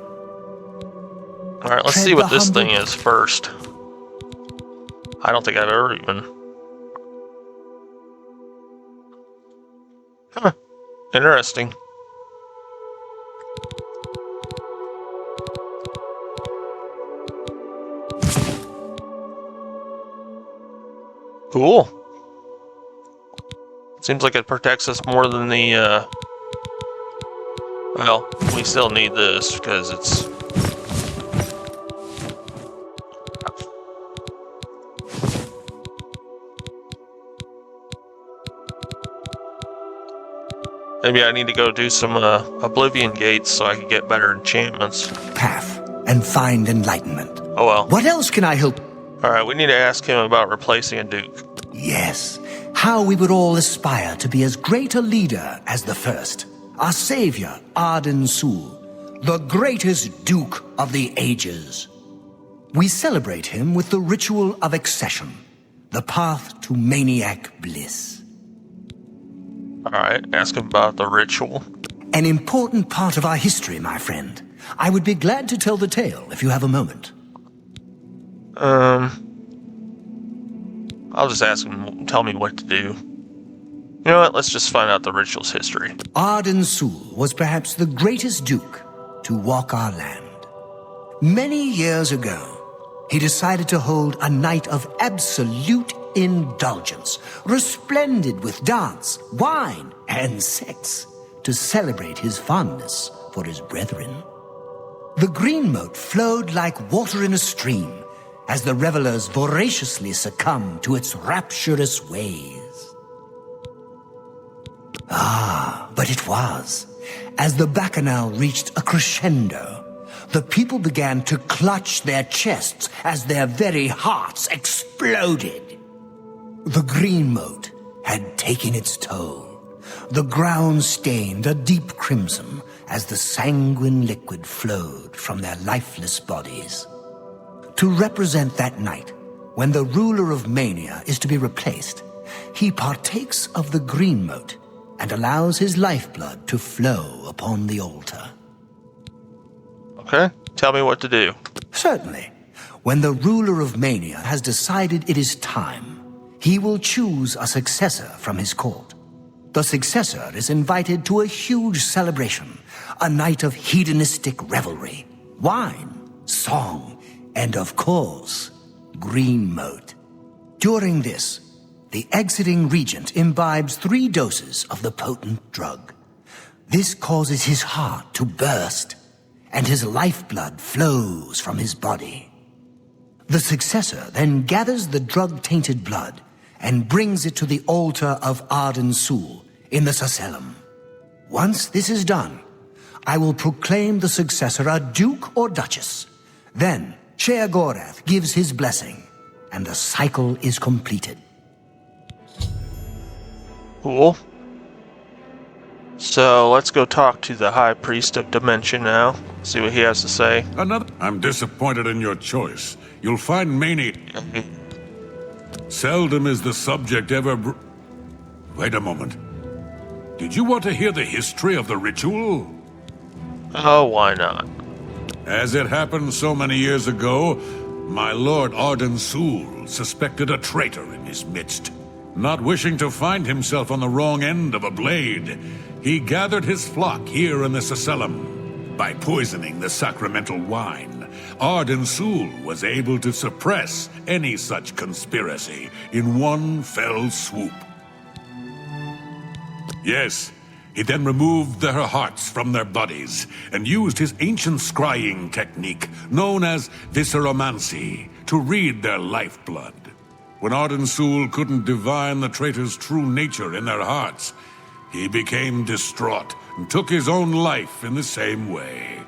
Alright, let's Tread see what the this humble thing is first. I don't think I've ever even... Huh. Interesting. Cool. Seems like it protects us more than the, well, we still need this because it's... Maybe I need to go do some Oblivion gates so I can get better enchantments. Path and find enlightenment. Oh well. What else can I help? Alright, we need to ask him about replacing a duke. Yes, how we would all aspire to be as great a leader as the first. Our savior, Arden Sul, the greatest duke of the ages. We celebrate him with the ritual of accession, the path to maniac bliss. Alright, ask him about the ritual. An important part of our history, my friend. I would be glad to tell the tale if you have a moment. I'll just ask him, tell me what to do. You know what, let's just find out the ritual's history. Arden Sul was perhaps the greatest duke to walk our land. Many years ago, he decided to hold a night of absolute indulgence, resplendent with dance, wine, and sex, to celebrate his fondness for his brethren. The green moat flowed like water in a stream, as the revelers voraciously succumbed to its rapturous ways. Ah, but it was, as the bacchanal reached a crescendo, the people began to clutch their chests as their very hearts exploded. The green moat had taken its toll. The ground stained a deep crimson as the sanguine liquid flowed from their lifeless bodies. To represent that night, when the ruler of mania is to be replaced, he partakes of the green moat and allows his lifeblood to flow upon the altar. Okay, tell me what to do. Certainly. When the ruler of Mania has decided it is time, he will choose a successor from his court. The successor is invited to a huge celebration, a night of hedonistic revelry, wine, song, and of course, green moat. During this, the exiting regent imbibes 3 doses of the potent drug. This causes his heart to burst, and his lifeblood flows from his body. The successor then gathers the drug-tainted blood and brings it to the altar of Arden Sul in the Sacellum. Once this is done, I will proclaim the successor a duke or duchess. Then Sheogorath gives his blessing, and the cycle is completed. Cool. So let's go talk to the High Priest of Dementia now. See what he has to say. I'm disappointed in your choice. You'll find Mania. Seldom is the subject ever. Wait a moment. Did you want to hear the history of the ritual? Oh, why not? As it happened so many years ago, my lord Arden Sul suspected a traitor in his midst. Not wishing to find himself on the wrong end of a blade, he gathered his flock here in the Sacellum. By poisoning the sacramental wine, Arden Sul was able to suppress any such conspiracy in one fell swoop. Yes, he then removed their hearts from their bodies and used his ancient scrying technique known as visceromancy to read their lifeblood. When Arden Sul couldn't divine the traitor's true nature in their hearts, he became distraught and took his own life in the same way.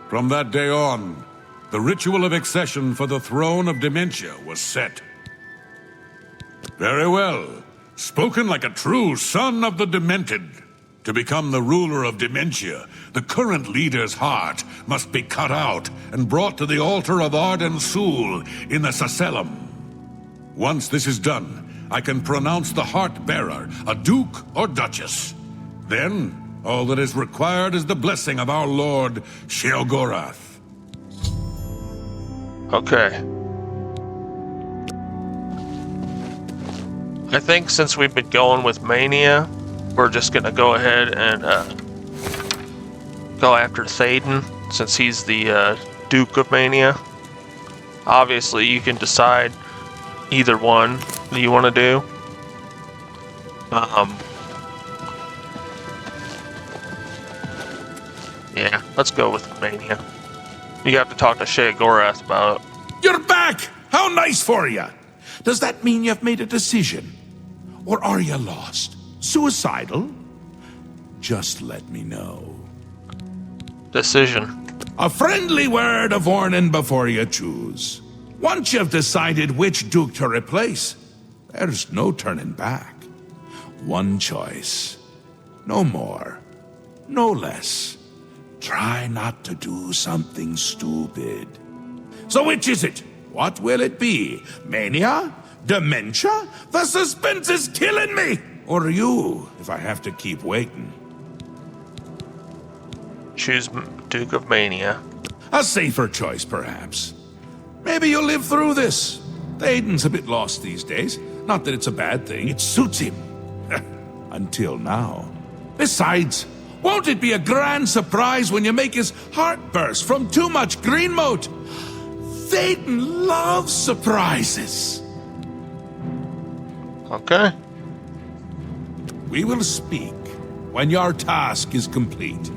From that day on, the ritual of accession for the throne of Dementia was set. Very well. Spoken like a true son of the Demented. To become the ruler of Dementia, the current leader's heart must be cut out and brought to the altar of Arden Sul in the Sacellum. Once this is done, I can pronounce the heart-bearer a duke or duchess. Then, all that is required is the blessing of our lord, Sheogorath. Okay. I think since we've been going with Mania, we're just gonna go ahead and go after Théoden, since he's the Duke of Mania. Obviously, you can decide either one that you want to do. Yeah, let's go with Mania. You have to talk to Sheogorath about it. You're back! How nice for you! Does that mean you've made a decision? Or are you lost? Suicidal? Just let me know. Decision. A friendly word of warning before you choose. Once you've decided which duke to replace, there's no turning back. One choice. No more. No less. Try not to do something stupid. So which is it? What will it be? Mania? Dementia? The suspense is killing me! Or you, if I have to keep waiting. Choose Duke of Mania. A safer choice, perhaps. Maybe you'll live through this. Théoden's a bit lost these days. Not that it's a bad thing, it suits him. Until now. Besides, won't it be a grand surprise when you make his heart burst from too much green moat? Théoden loves surprises. Okay. We will speak when your task is complete.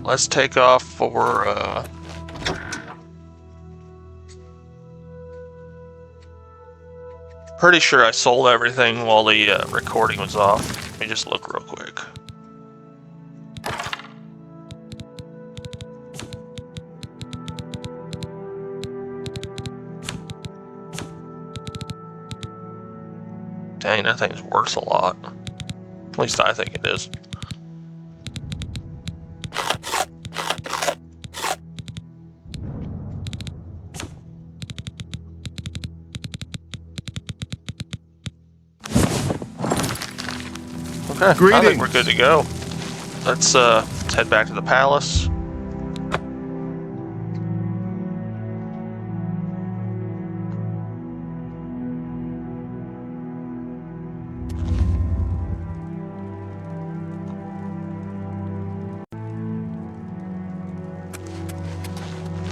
Let's take off for, pretty sure I sold everything while the recording was off. Let me just look real quick. Dang, that thing's worth a lot. At least I think it is. Okay, I think Greetings. we're good to go. Let's head back to the palace.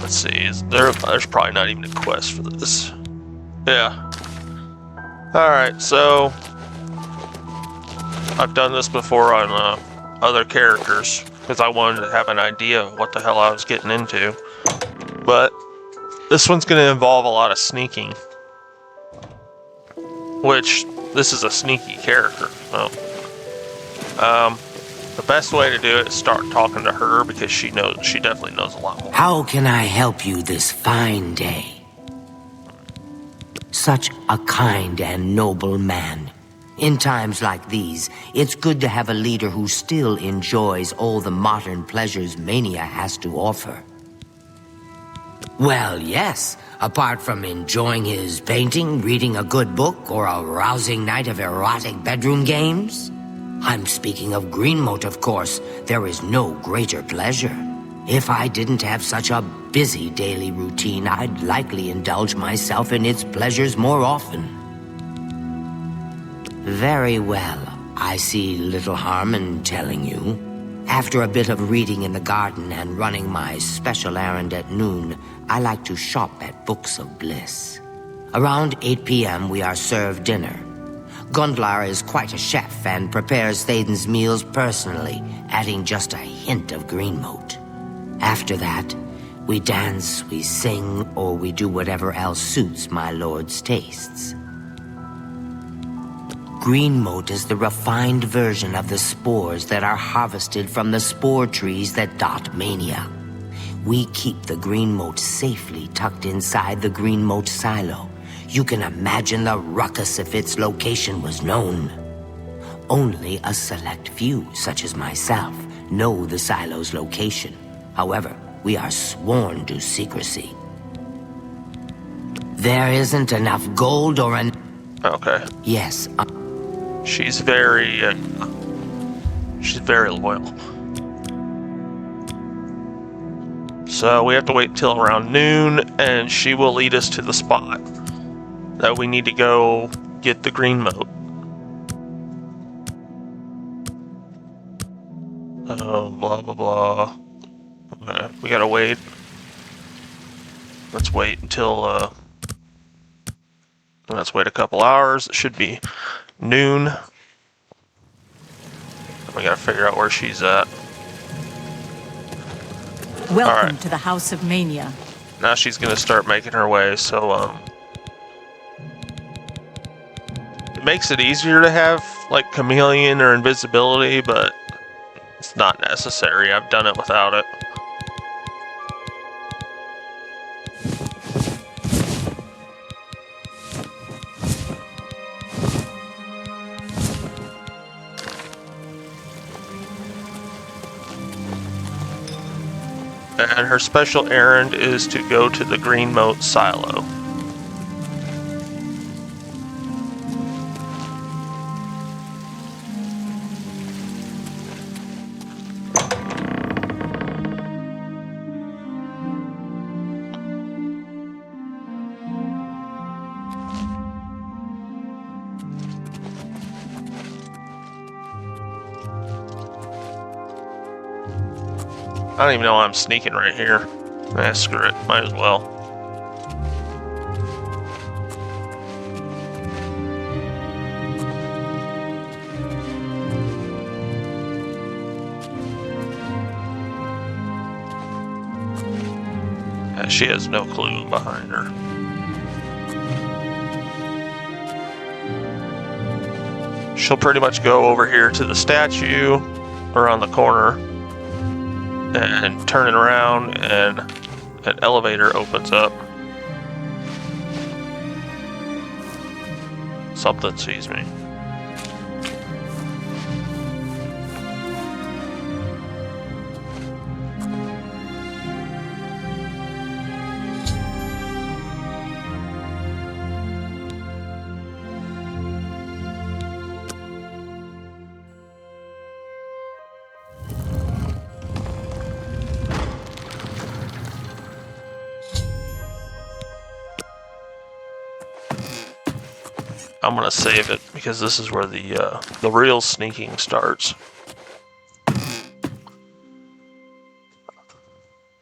Let's see, there's probably not even a quest for this. Yeah. Alright, so I've done this before on other characters because I wanted to have an idea of what the hell I was getting into. But this one's going to involve a lot of sneaking, which this is a sneaky character. So, the best way to do it is start talking to her because she definitely knows a lot more. How can I help you this fine day? Such a kind and noble man. In times like these, it's good to have a leader who still enjoys all the modern pleasures Mania has to offer. Well, yes. Apart from enjoying his painting, reading a good book, or a rousing night of erotic bedroom games. I'm speaking of Greenmote, of course. There is no greater pleasure. If I didn't have such a busy daily routine, I'd likely indulge myself in its pleasures more often. Very well. I see little harm in telling you. After a bit of reading in the garden and running my special errand at noon, I like to shop at Books of Bliss. Around 8 p.m. we are served dinner. Gundlar is quite a chef and prepares Thaden's meals personally, adding just a hint of Greenmote. After that, we dance, we sing, or we do whatever else suits my lord's tastes. Greenmote is the refined version of the spores that are harvested from the spore trees that dot Mania. We keep the Greenmote safely tucked inside the Greenmote silo. You can imagine the ruckus if its location was known. Only a select few, such as myself, know the silo's location. However, we are sworn to secrecy. There isn't enough gold or an... Okay. Yes, She's very loyal. So we have to wait until around noon, and she will lead us to the spot that we need to go get the Greenmote. Blah, blah, blah. Okay, we gotta wait. Let's wait until, let's wait a couple hours. It should be noon. We gotta figure out where she's at. Welcome right. to the House of Mania. Now she's gonna start making her way, so, it makes it easier to have, like, chameleon or invisibility, but it's not necessary. I've done it without it. And her special errand is to go to the Greenmote silo. I don't even know why I'm sneaking right here. Screw it. Might as well. Yeah, she has no clue behind her. She'll pretty much go over here to the statue around the corner and turn it around, and an elevator opens up. Something sees me. I'm gonna save it because this is where the real sneaking starts.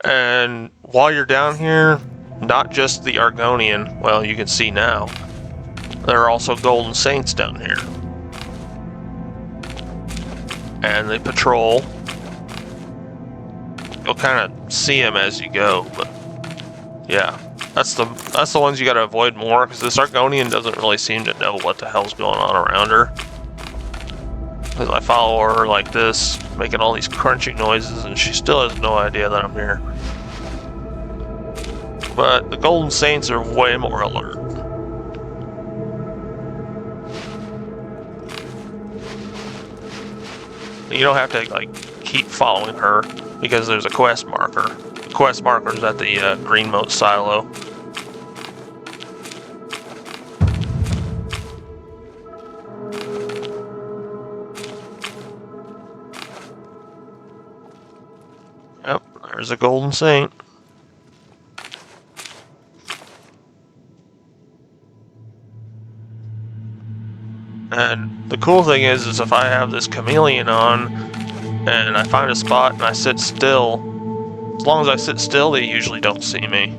And while you're down here, not just the Argonian, well, you can see now, there are also Golden Saints down here. And they patrol. You'll kind of see them as you go, but yeah, that's the ones you gotta avoid more, because this Argonian doesn't really seem to know what the hell's going on around her. Because I follow her like this, making all these crunching noises, and she still has no idea that I'm here. But the Golden Saints are way more alert. You don't have to like keep following her because there's a quest marker. The quest marker is at the green moat silo. Yep, there's a Golden Saint. And the cool thing is if I have this chameleon on and I find a spot and I sit still, as long as I sit still, they usually don't see me.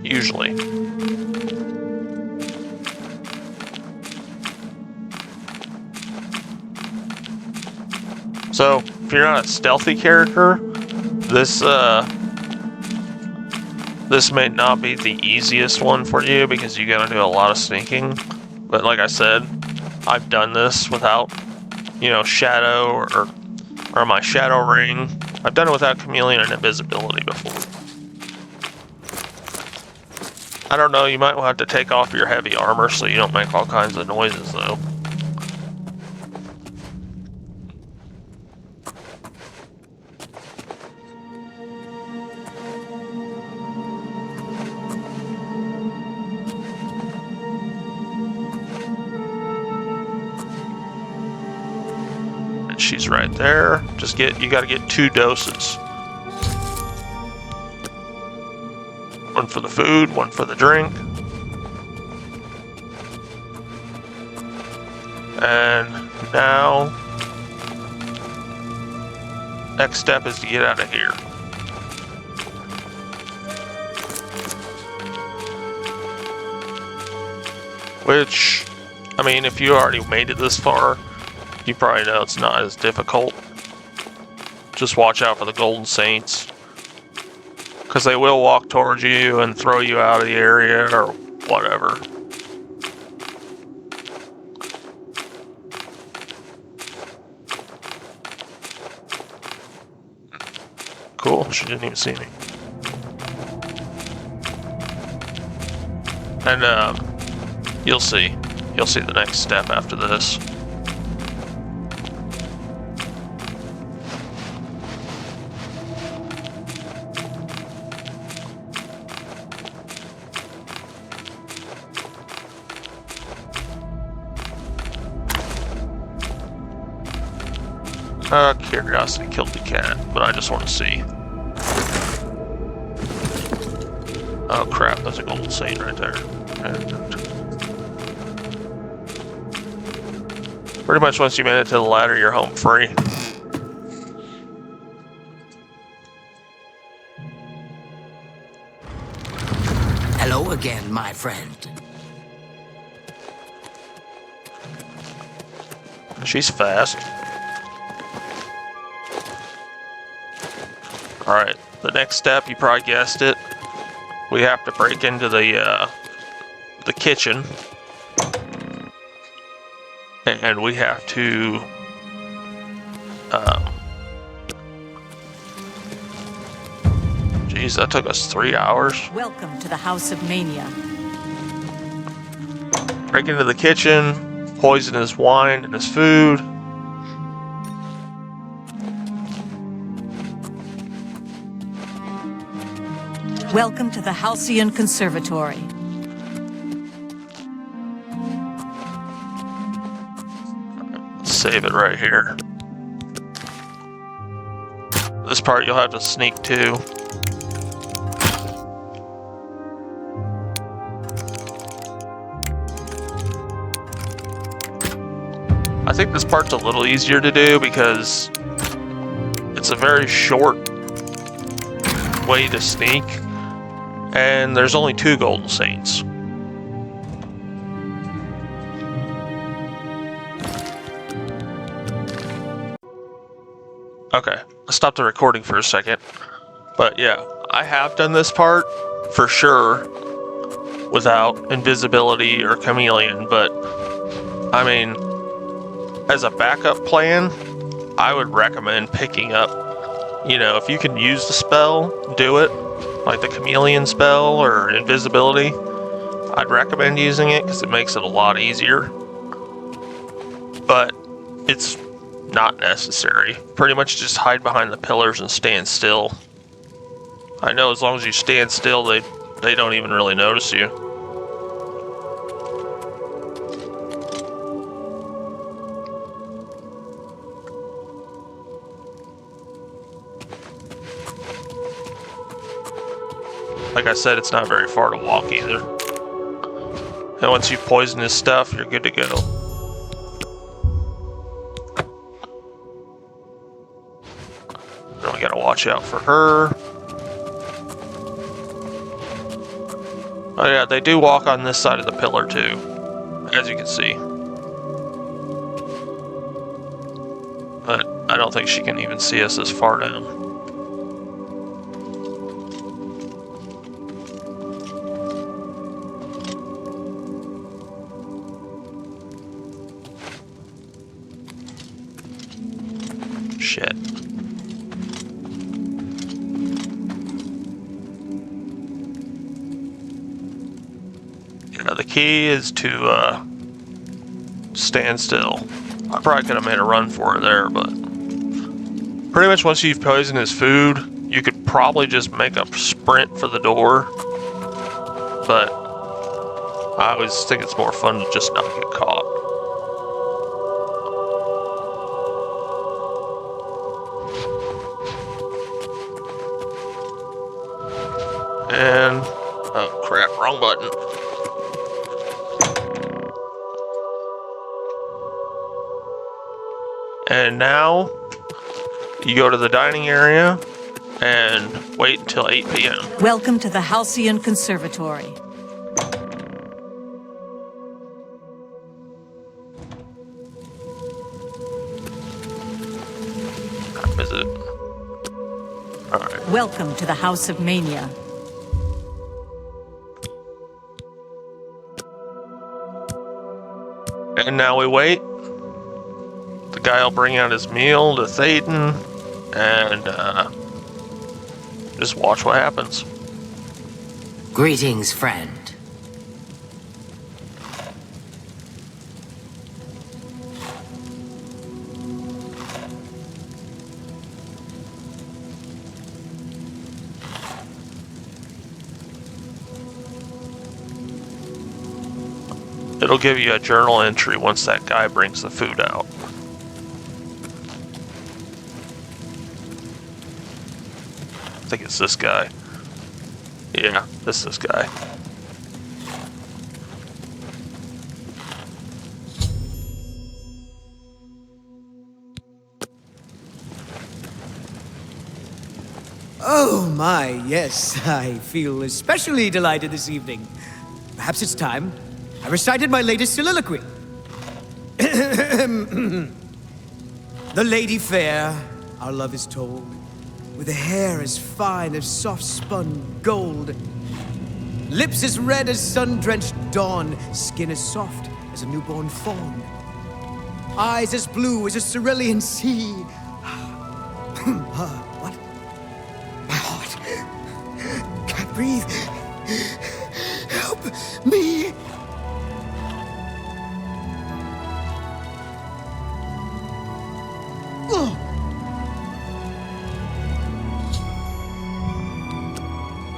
Usually. So, if you're not a stealthy character, this may not be the easiest one for you because you gotta do a lot of sneaking. But like I said, I've done this without, you know, shadow or my shadow ring. I've done it without chameleon and invisibility before. I don't know, you might have to take off your heavy armor so you don't make all kinds of noises though. She's right there. You gotta get 2 doses. One for the food, one for the drink. And now, next step is to get out of here. Which, I mean, if you already made it this far, you probably know it's not as difficult. Just watch out for the Golden Saints, because they will walk towards you and throw you out of the area or whatever. Cool, she didn't even see me. And you'll see the next step after this. Curiosity killed the cat, but I just want to see. Oh crap, there's a Golden Saint right there. Pretty much once you made it to the ladder, you're home free. Hello again, my friend. She's fast. Alright, the next step, you probably guessed it. We have to break into the kitchen. And we have to... Geez, that took us 3 hours. Welcome to the House of Mania. Break into the kitchen, poison his wine and his food. Welcome to the Halcyon Conservatory. Save it right here. This part you'll have to sneak to. I think this part's a little easier to do because it's a very short way to sneak, and there's only 2 golden saints. Okay, I stopped the recording for a second. But yeah, I have done this part for sure without invisibility or chameleon, but I mean, as a backup plan, I would recommend picking up, you know, if you can use the spell, do it, like the chameleon spell or invisibility. I'd recommend using it because it makes it a lot easier, but it's not necessary. Pretty much just hide behind the pillars and stand still. I know as long as you stand still, they don't even really notice you. Like I said, it's not very far to walk either. And once you poison his stuff, you're good to go. Then we gotta watch out for her. Oh yeah, they do walk on this side of the pillar too, as you can see. But I don't think she can even see us this far down. Shit. The key is to stand still. I probably could have made a run for her there, but pretty much once you've poisoned his food, you could probably just make a sprint for the door. But I always think it's more fun to just not get caught. And oh crap, wrong button. And now, you go to the dining area and wait until 8 p.m. Welcome to the Halcyon Conservatory. What time is it? Alright. Welcome to the House of Mania. And now we wait. The guy will bring out his meal to Thaden, and just watch what happens. Greetings, friend. It'll give you a journal entry once that guy brings the food out. I think it's this guy. Yeah, it's this guy. Oh my, yes, I feel especially delighted this evening. Perhaps it's time I recited my latest soliloquy. The lady fair, our love is told, with a hair as fine as soft-spun gold, lips as red as sun-drenched dawn, skin as soft as a newborn fawn, eyes as blue as a cerulean sea. What? My heart can't breathe. Help me!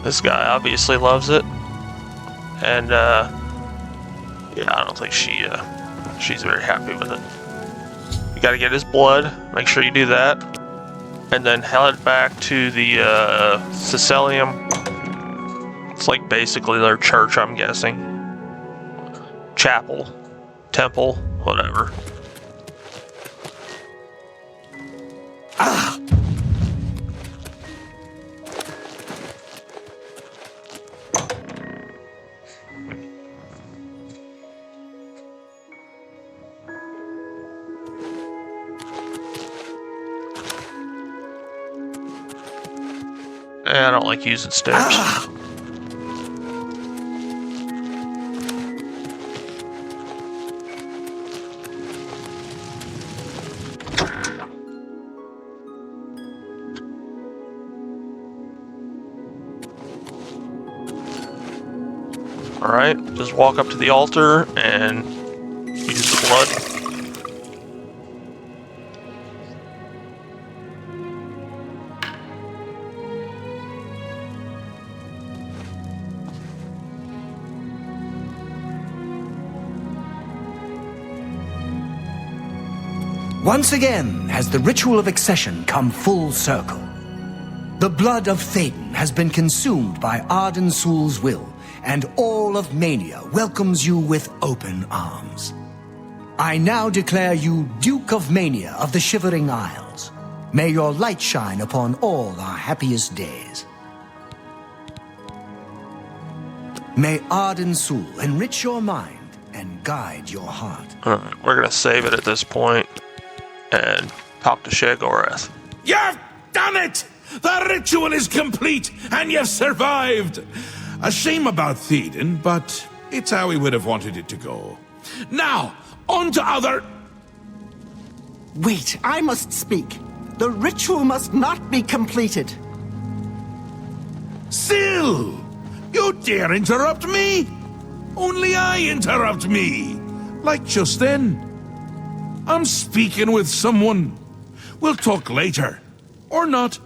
This guy obviously loves it, and yeah, I don't think she's very happy with it. You got to get his blood. Make sure you do that, and then head back to the Sicilium. It's like basically their church, I'm guessing. Chapel, temple, whatever. I don't like using stairs. Alright, just walk up to the altar and use the blood. Once again has the ritual of accession come full circle. The blood of Théoden has been consumed by Arden Sul's will, and all of Mania welcomes you with open arms. I now declare you Duke of Mania of the Shivering Isles. May your light shine upon all our happiest days. May Arden Sul enrich your mind and guide your heart. Alright, we're gonna save it at this point and talk to Sheogorath. You've done it! The ritual is complete, and you've survived! A shame about Théoden, but it's how he would have wanted it to go. Now, on to other... Wait, I must speak. The ritual must not be completed. Syl! You dare interrupt me? Only I interrupt me. Like just then. I'm speaking with someone. We'll talk later. Or not.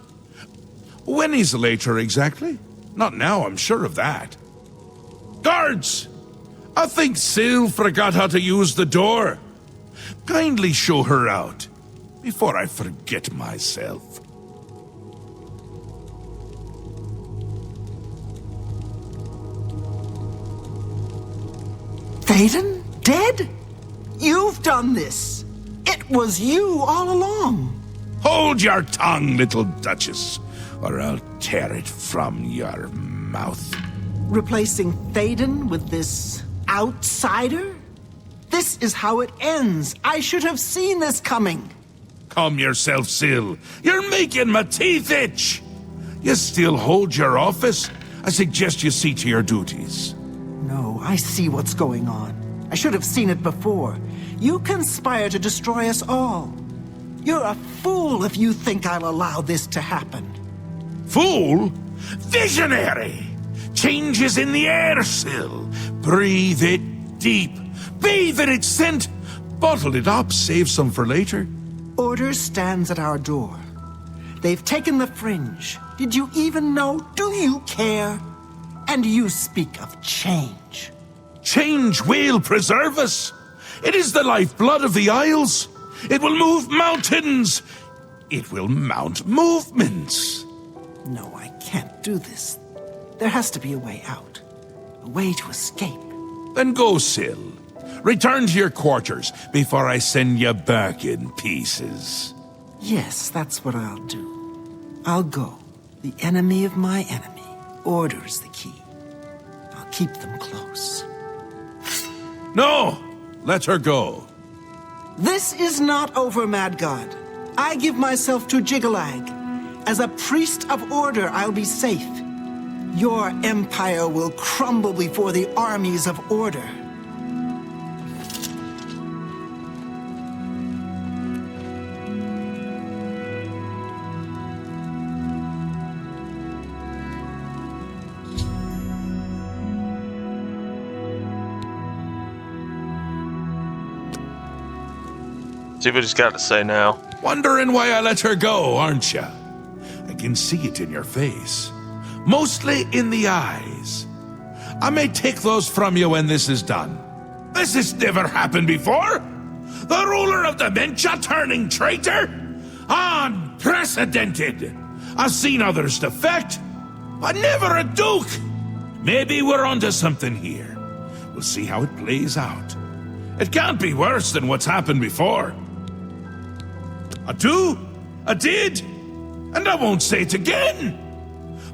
When is later exactly? Not now, I'm sure of that. Guards! I think Syl forgot how to use the door. Kindly show her out, before I forget myself. Théoden? Dead? You've done this. It was you all along. Hold your tongue, little Duchess, or I'll tear it from your mouth. Replacing Théoden with this outsider? This is how it ends. I should have seen this coming. Calm yourself, Syl. You're making my teeth itch. You still hold your office? I suggest you see to your duties. No, I see what's going on. I should have seen it before. You conspire to destroy us all. You're a fool if you think I'll allow this to happen. Fool? Visionary! Change is in the air, Syl. Breathe it deep. Bathe in its scent. Bottle it up, save some for later. Order stands at our door. They've taken the fringe. Did you even know? Do you care? And you speak of change. Change will preserve us. It is the lifeblood of the Isles. It will move mountains. It will mount movements. No, I can't do this. There has to be a way out. A way to escape. Then go, Syl. Return to your quarters before I send you back in pieces. Yes, that's what I'll do. I'll go. The enemy of my enemy orders the key. I'll keep them close. No! Let her go. This is not over, Mad God. I give myself to Jiggalag. As a priest of order, I'll be safe. Your empire will crumble before the armies of order. See what he's got to say now. Wondering why I let her go, aren't you? I can see it in your face. Mostly in the eyes. I may take those from you when this is done. This has never happened before. The ruler of dementia turning traitor? Unprecedented. I've seen others defect, but never a duke. Maybe we're onto something here. We'll see how it plays out. It can't be worse than what's happened before. A two? I did, and I won't say it again.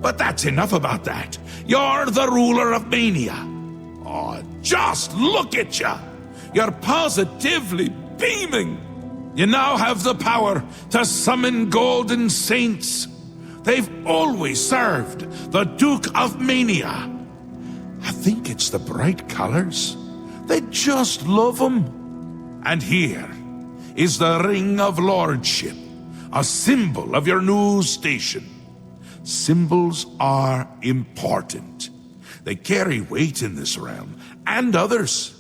But that's enough about that. You're the ruler of Mania. Oh, just look at you. You're positively beaming. You now have the power to summon golden saints. They've always served the Duke of Mania. I think it's the bright colors. They just love them. And here is the Ring of Lordship, a symbol of your new station. Symbols are important. They carry weight in this realm, and others.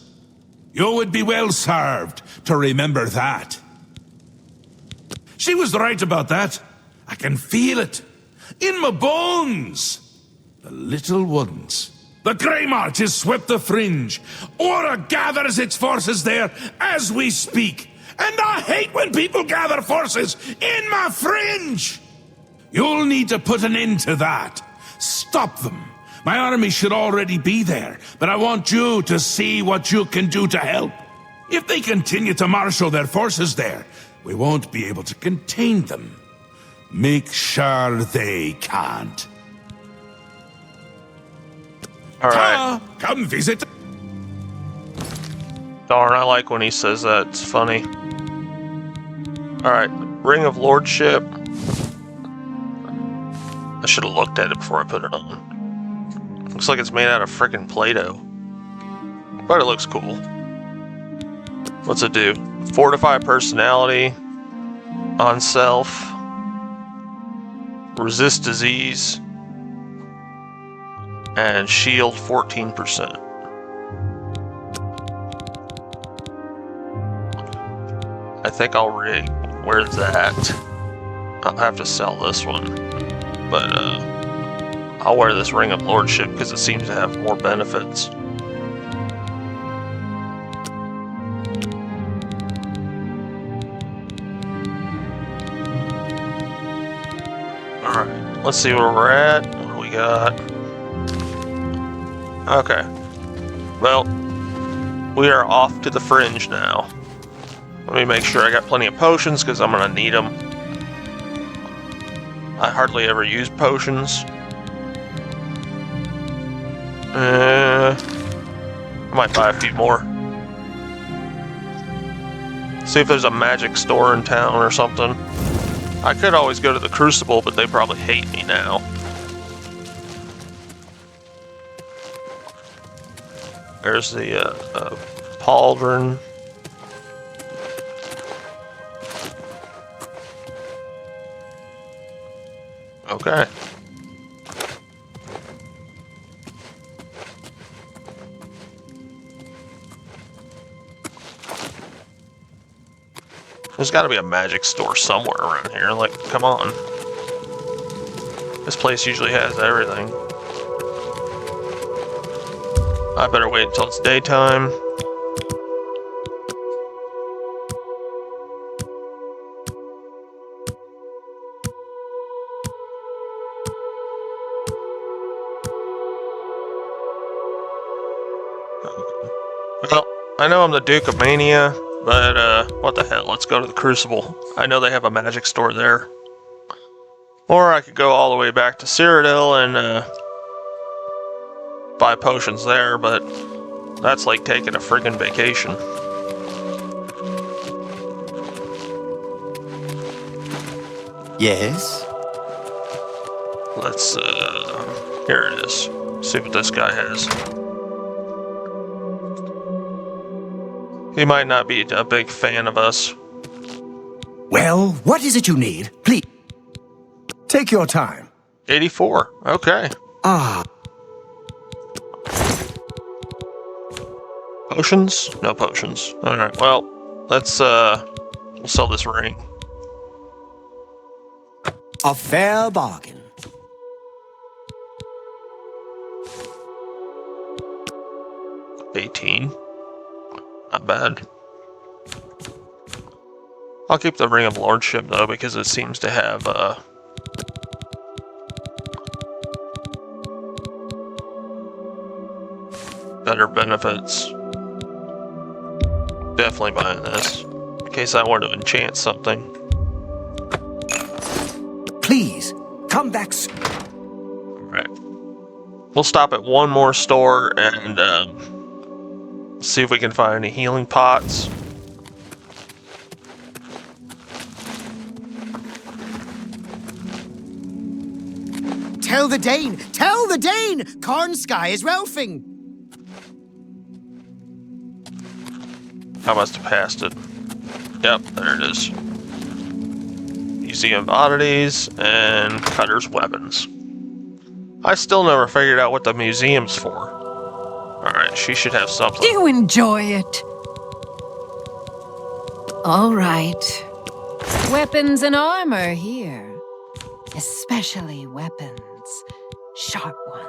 You would be well served to remember that. She was right about that. I can feel it. In my bones. The little ones. The Grey March has swept the fringe. Aura gathers its forces there as we speak. And I hate when people gather forces in my fringe. You'll need to put an end to that. Stop them. My army should already be there, but I want you to see what you can do to help. If they continue to marshal their forces there, we won't be able to contain them. Make sure they can't. All right. Come visit. Darn, I like when he says that. It's funny. All right, Ring of Lordship. I should have looked at it before I put it on. Looks like it's made out of frickin' Play-Doh. But it looks cool. What's it do? Fortify personality. On self. Resist disease. And shield 14%. I think I'll wear that. I'll have to sell this one. But I'll wear this Ring of Lordship because it seems to have more benefits. Alright, let's see where we're at. What do we got? Okay. Well, we are off to the fringe now. Let me make sure I got plenty of potions because I'm going to need them. I hardly ever use potions. I might buy a few more. See if there's a magic store in town or something. I could always go to the Crucible, but they probably hate me now. There's the pauldron. Okay. There's got to be a magic store somewhere around here. Like, come on. This place usually has everything. I better wait until it's daytime. Well, I know I'm the Duke of Mania, but what the hell, let's go to the Crucible. I know they have a magic store there. Or I could go all the way back to Cyrodiil and buy potions there, but that's like taking a friggin' vacation. Yes? Let's, here it is. See what this guy has. He might not be a big fan of us. Well, what is it you need? Please, take your time. 84, okay. Ah. Potions? No potions. Alright, well, let's, we'll sell this ring. A fair bargain. $18. Not bad. I'll keep the Ring of Lordship, though, because it seems to have, better benefits. Definitely buying this, in case I want to enchant something. Please, come back soon. Alright. We'll stop at one more store and see if we can find any healing pots. Tell the Dane! Tell the Dane! Cornsky is Ralphing! I must have passed it. Yep, there it is. Museum Oddities and Cutter's Weapons. I still never figured out what the museum's for. Alright, she should have something. Do enjoy it. All right. Weapons and armor here. Especially weapons. Sharp ones.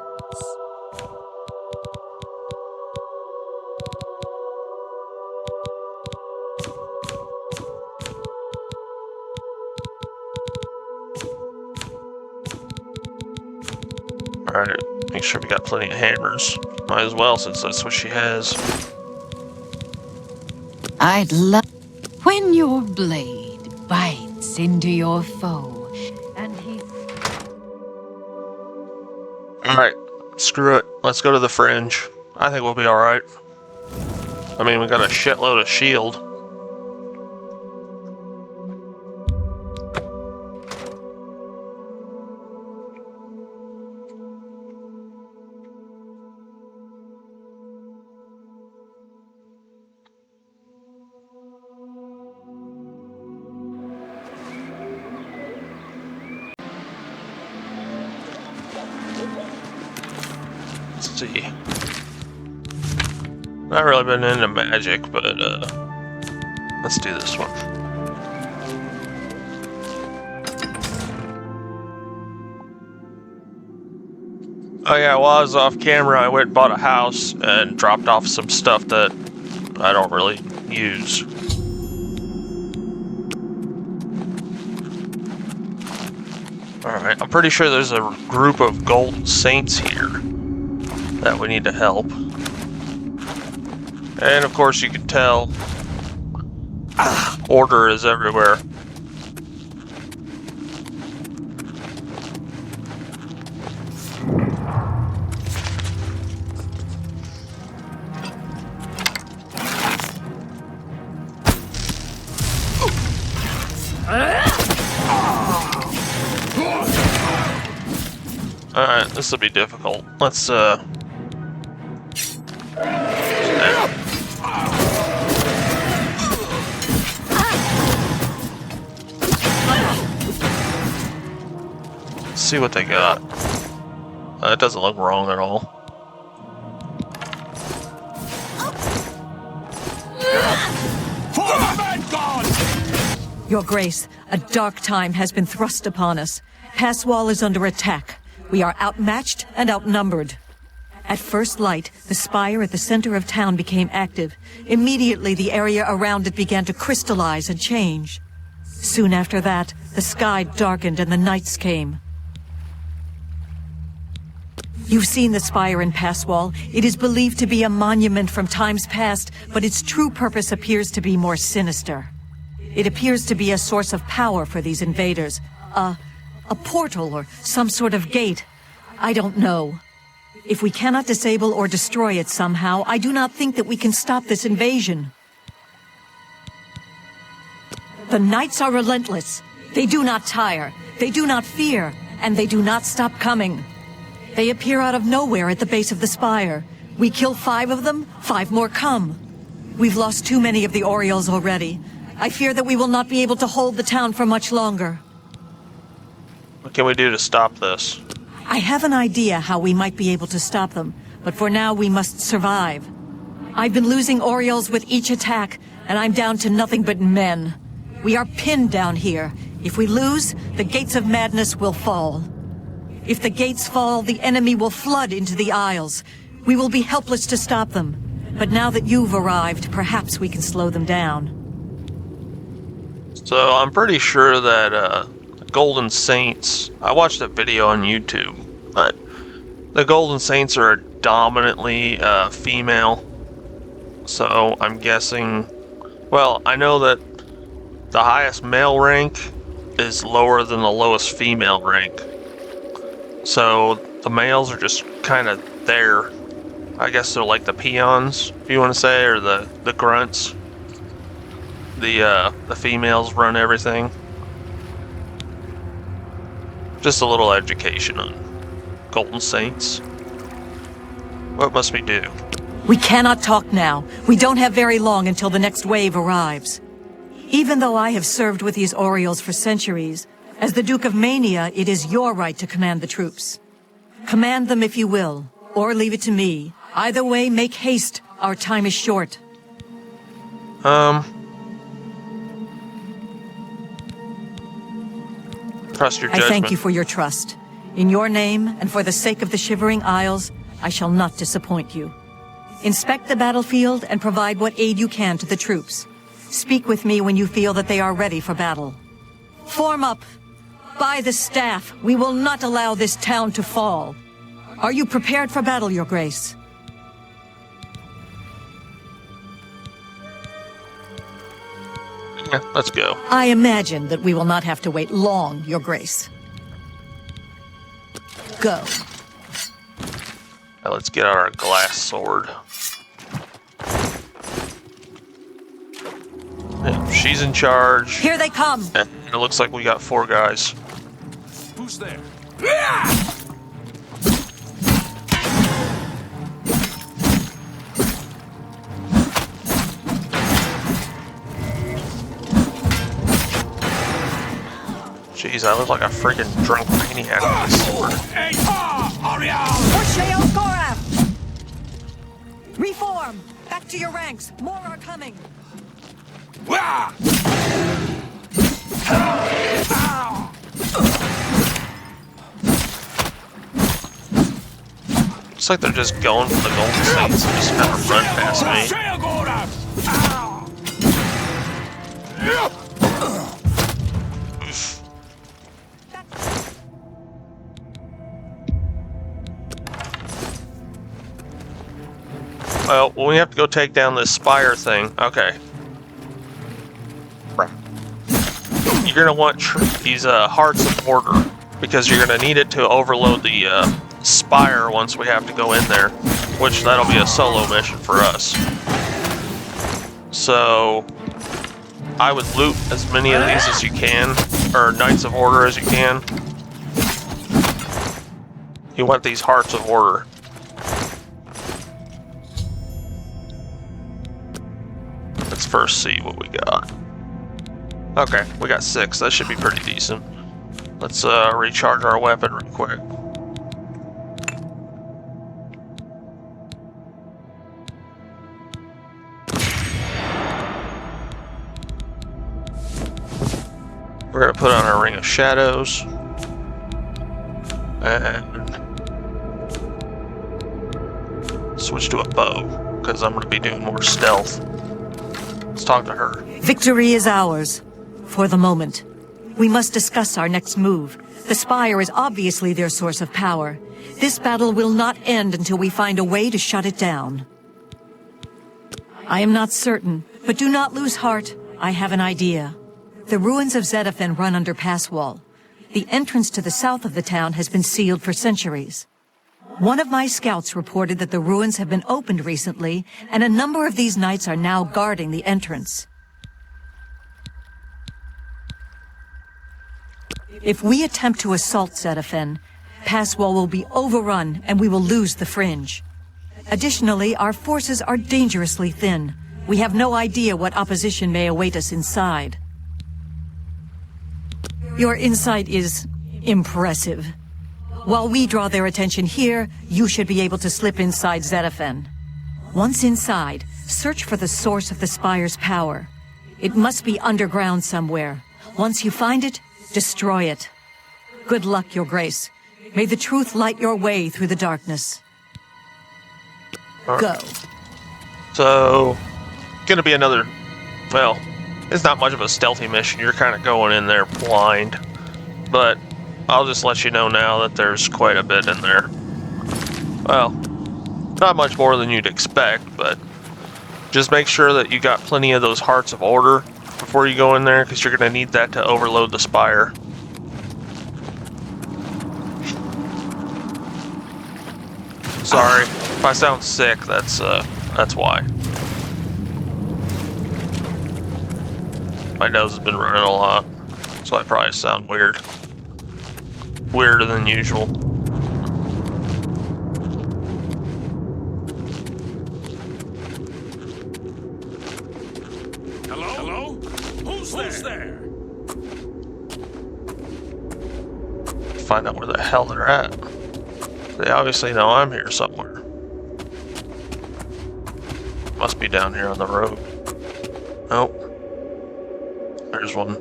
Alright, make sure we got plenty of hammers. Might as well, since that's what she has. I'd love when your blade bites into your foe, and he's... Alright, screw it. Let's go to the Fringe. I think we'll be alright. I mean, we got a shitload of shield. Let's see. Not really been into magic, but let's do this one. Oh yeah, while I was off camera, I went and bought a house and dropped off some stuff that I don't really use. Alright, I'm pretty sure there's a group of golden saints here that we need to help. And of course you can tell, order is everywhere. Alright, this will be difficult. Let's see what they got. It doesn't look wrong at all. Your Grace, a dark time has been thrust upon us. Pass Wall is under attack. We are outmatched and outnumbered. At first light, the spire at the center of town became active. Immediately, the area around it began to crystallize and change. Soon after that, the sky darkened and the nights came. You've seen the spire in Pass Wall. It is believed to be a monument from times past, but its true purpose appears to be more sinister. It appears to be a source of power for these invaders. A portal or some sort of gate. I don't know. If we cannot disable or destroy it somehow, I do not think that we can stop this invasion. The knights are relentless. They do not tire. They do not fear. And they do not stop coming. They appear out of nowhere at the base of the spire. We kill 5 of them, 5 more come. We've lost too many of the Orioles already. I fear that we will not be able to hold the town for much longer. What can we do to stop this? I have an idea how we might be able to stop them, but for now we must survive. I've been losing Orioles with each attack, and I'm down to nothing but men. We are pinned down here. If we lose, the gates of madness will fall. If the gates fall, the enemy will flood into the Isles. We will be helpless to stop them. But now that you've arrived, perhaps we can slow them down. So I'm pretty sure that Golden Saints, I watched a video on YouTube, but the Golden Saints are dominantly female. So I'm guessing, well, I know that the highest male rank is lower than the lowest female rank. So the males are just kind of there. I guess they're like the peons, if you want to say, or the grunts. The females run everything. Just a little education on Golden Saints. What must we do? We cannot talk now. We don't have very long until the next wave arrives. Even though I have served with these Orioles for centuries, as the Duke of Mania, it is your right to command the troops. Command them if you will, or leave it to me. Either way, make haste. Our time is short. Trust your judgment. I thank you for your trust. In your name, and for the sake of the Shivering Isles, I shall not disappoint you. Inspect the battlefield and provide what aid you can to the troops. Speak with me when you feel that they are ready for battle. Form up! By the staff, we will not allow this town to fall. Are you prepared for battle, Your Grace? Yeah, let's go. I imagine that we will not have to wait long, Your Grace. Go. Now let's get out our glass sword. Yeah, she's in charge. Here they come! And it looks like we got 4 guys. Who's there? Jeez, I look like a freaking drunk maniac with this sword. For Sheo Gorath! Reform! Back to your ranks! More are coming! Looks like they're just going for the Golden Saints and just kind of run past me. Well, we have to go take down this spire thing. Okay. You're going to want these hearts of order, because you're going to need it to overload the spire once we have to go in there, which that'll be a solo mission for us. So I would loot as many of these as you can, or Knights of Order as you can. You want these hearts of order. Let's first see what we got. Okay, we got 6. That should be pretty decent. Let's recharge our weapon real quick. We're gonna put on our Ring of Shadows. And switch to a bow, because I'm gonna be doing more stealth. Let's talk to her. Victory is ours. For the moment. We must discuss our next move. The Spire is obviously their source of power. This battle will not end until we find a way to shut it down. I am not certain, but do not lose heart. I have an idea. The ruins of Zedaphen run under pass wall. The entrance to the south of the town has been sealed for centuries. One of my scouts reported that the ruins have been opened recently, and a number of these knights are now guarding the entrance. If we attempt to assault Zedaphen, Passwall will be overrun and we will lose the Fringe. Additionally, our forces are dangerously thin. We have no idea what opposition may await us inside. Your insight is impressive. While we draw their attention here, you should be able to slip inside Zedaphen. Once inside, search for the source of the Spire's power. It must be underground somewhere. Once you find it, destroy it. Good luck, Your Grace. May the truth light your way through the darkness. Go. So, gonna be another, well, it's not much of a stealthy mission. You're kind of going in there blind. But I'll just let you know now that there's quite a bit in there. Well, not much more than you'd expect, but just make sure that you got plenty of those hearts of order before you go in there, because you're going to need that to overload the spire. Sorry, if I sound sick, that's why. My nose has been running a lot, so I probably sound weird. Weirder than usual. Hello? Who's there? Find out where the hell they're at. They obviously know I'm here somewhere. Must be down here on the road. Nope. There's one.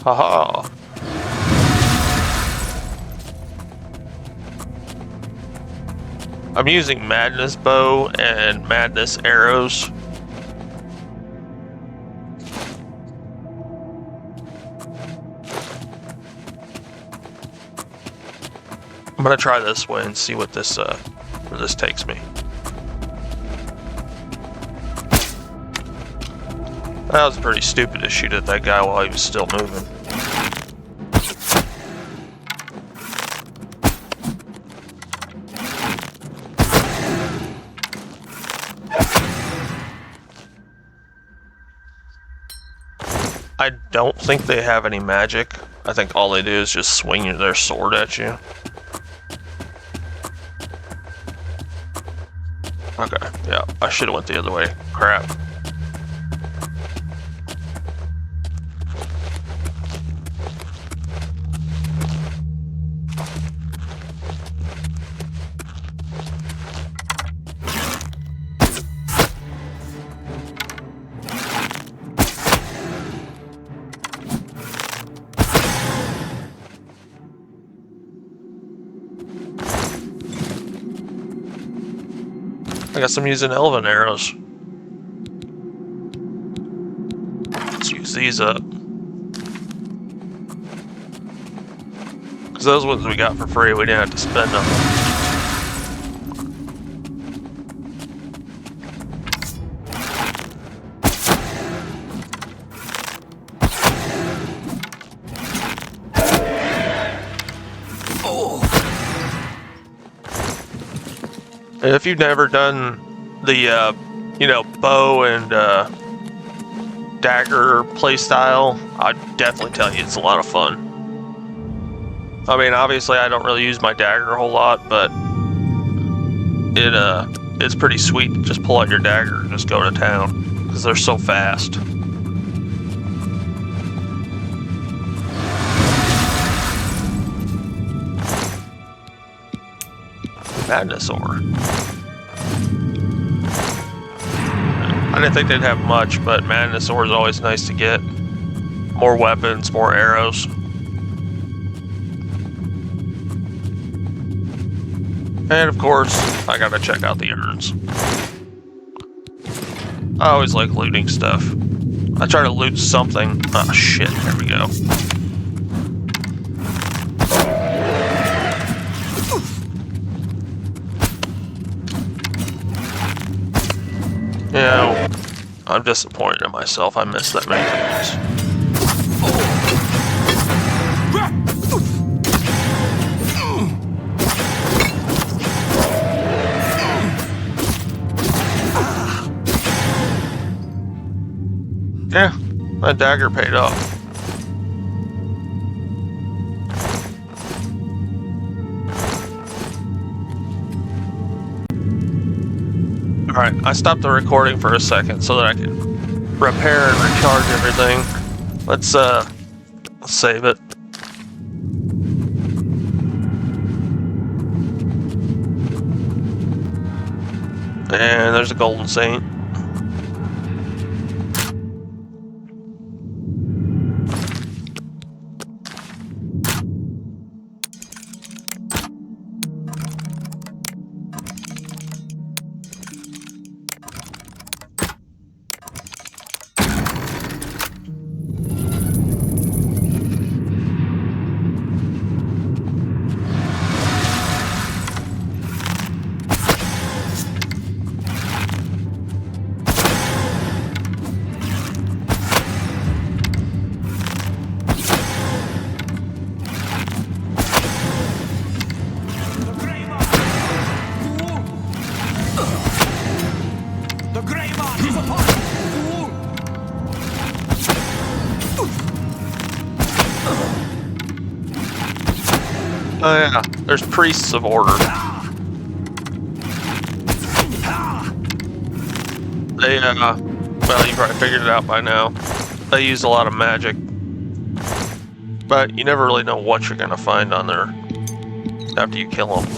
Haha. I'm using Madness Bow and Madness Arrows. I'm gonna try this way and see what this where this takes me. That was pretty stupid to shoot at that guy while he was still moving. I don't think they have any magic. I think all they do is just swing their sword at you. Okay, yeah, I should have went the other way. Crap. I guess I'm using elven arrows. Let's use these up. Because those ones we got for free, we didn't have to spend them. And if you've never done the, bow and dagger playstyle, I'd definitely tell you it's a lot of fun. I mean, obviously I don't really use my dagger a whole lot, but it's pretty sweet to just pull out your dagger and just go to town, because they're so fast. Madness ore. I didn't think they'd have much, but Madness ore is always nice to get. More weapons, more arrows. And of course, I gotta check out the urns. I always like looting stuff. I try to loot something. Oh shit, there we go. Yeah, I'm disappointed in myself. I missed that many times. Yeah, that dagger paid off. Alright, I stopped the recording for a second so that I can repair and recharge everything. Let's save it. And there's a golden saint. Oh yeah, there's priests of order. They, well, you probably figured it out by now. They use a lot of magic. But you never really know what you're gonna find on there after you kill them.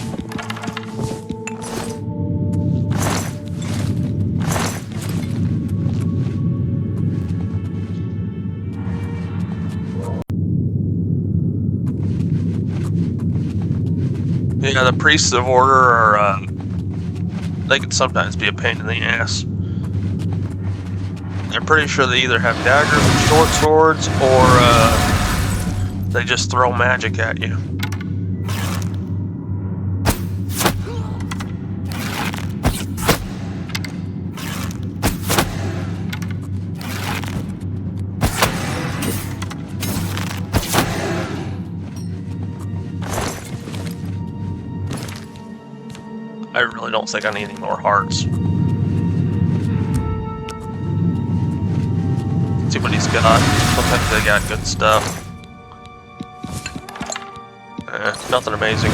Yeah, the priests of order are, they can sometimes be a pain in the ass. I'm pretty sure they either have daggers and short swords, or, they just throw magic at you. I really don't think I need any more hearts. See what he's got. Sometimes they got good stuff. Nothing amazing.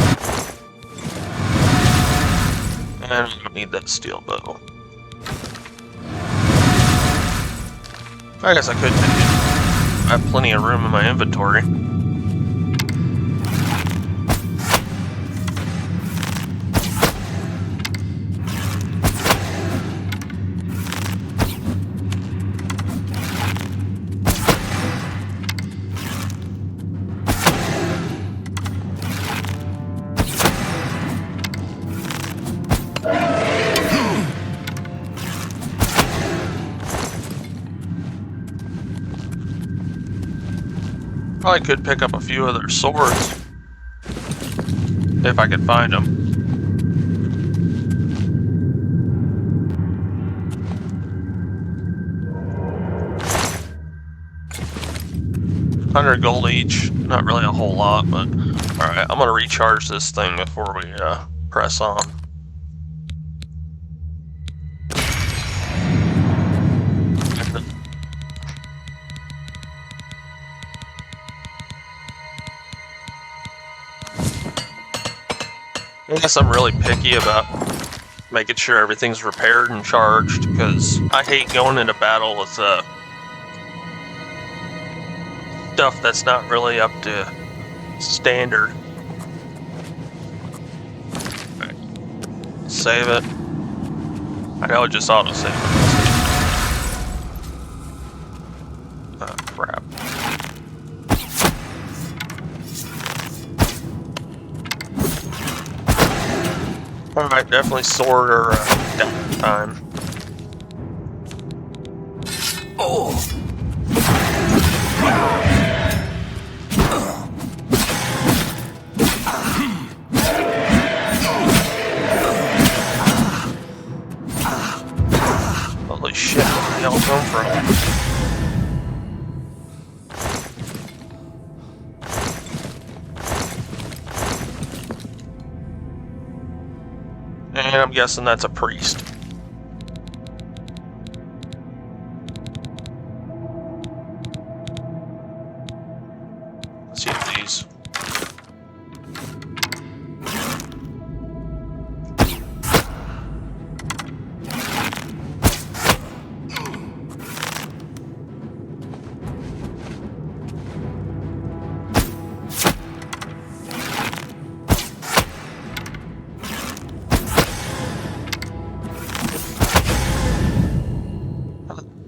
And I don't need that steel bow. I guess I could take it. I have plenty of room in my inventory. Probably could pick up a few of their swords if I could find them. $100 gold each, not really a whole lot, but alright, I'm gonna recharge this thing before we press on. I guess I'm really picky about making sure everything's repaired and charged, because I hate going into battle with stuff that's not really up to standard. Right. Save it. I know it just auto-save it. Oh, crap. Alright, definitely sword or down time. Oh! Holy shit, where did they all come from? And I'm guessing that's a priest. Let's see if these.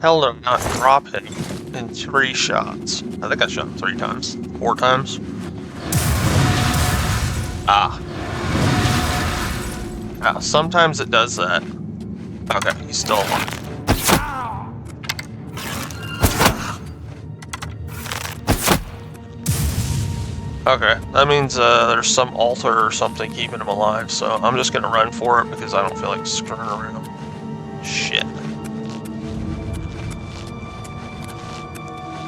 Hell, did I not drop him in 3 shots? I think I shot him 3 times. 4 times? Ah. Ah, sometimes it does that. Okay, he's still alive. Okay, that means there's some altar or something keeping him alive, so I'm just gonna run for it because I don't feel like screwing around. Shit.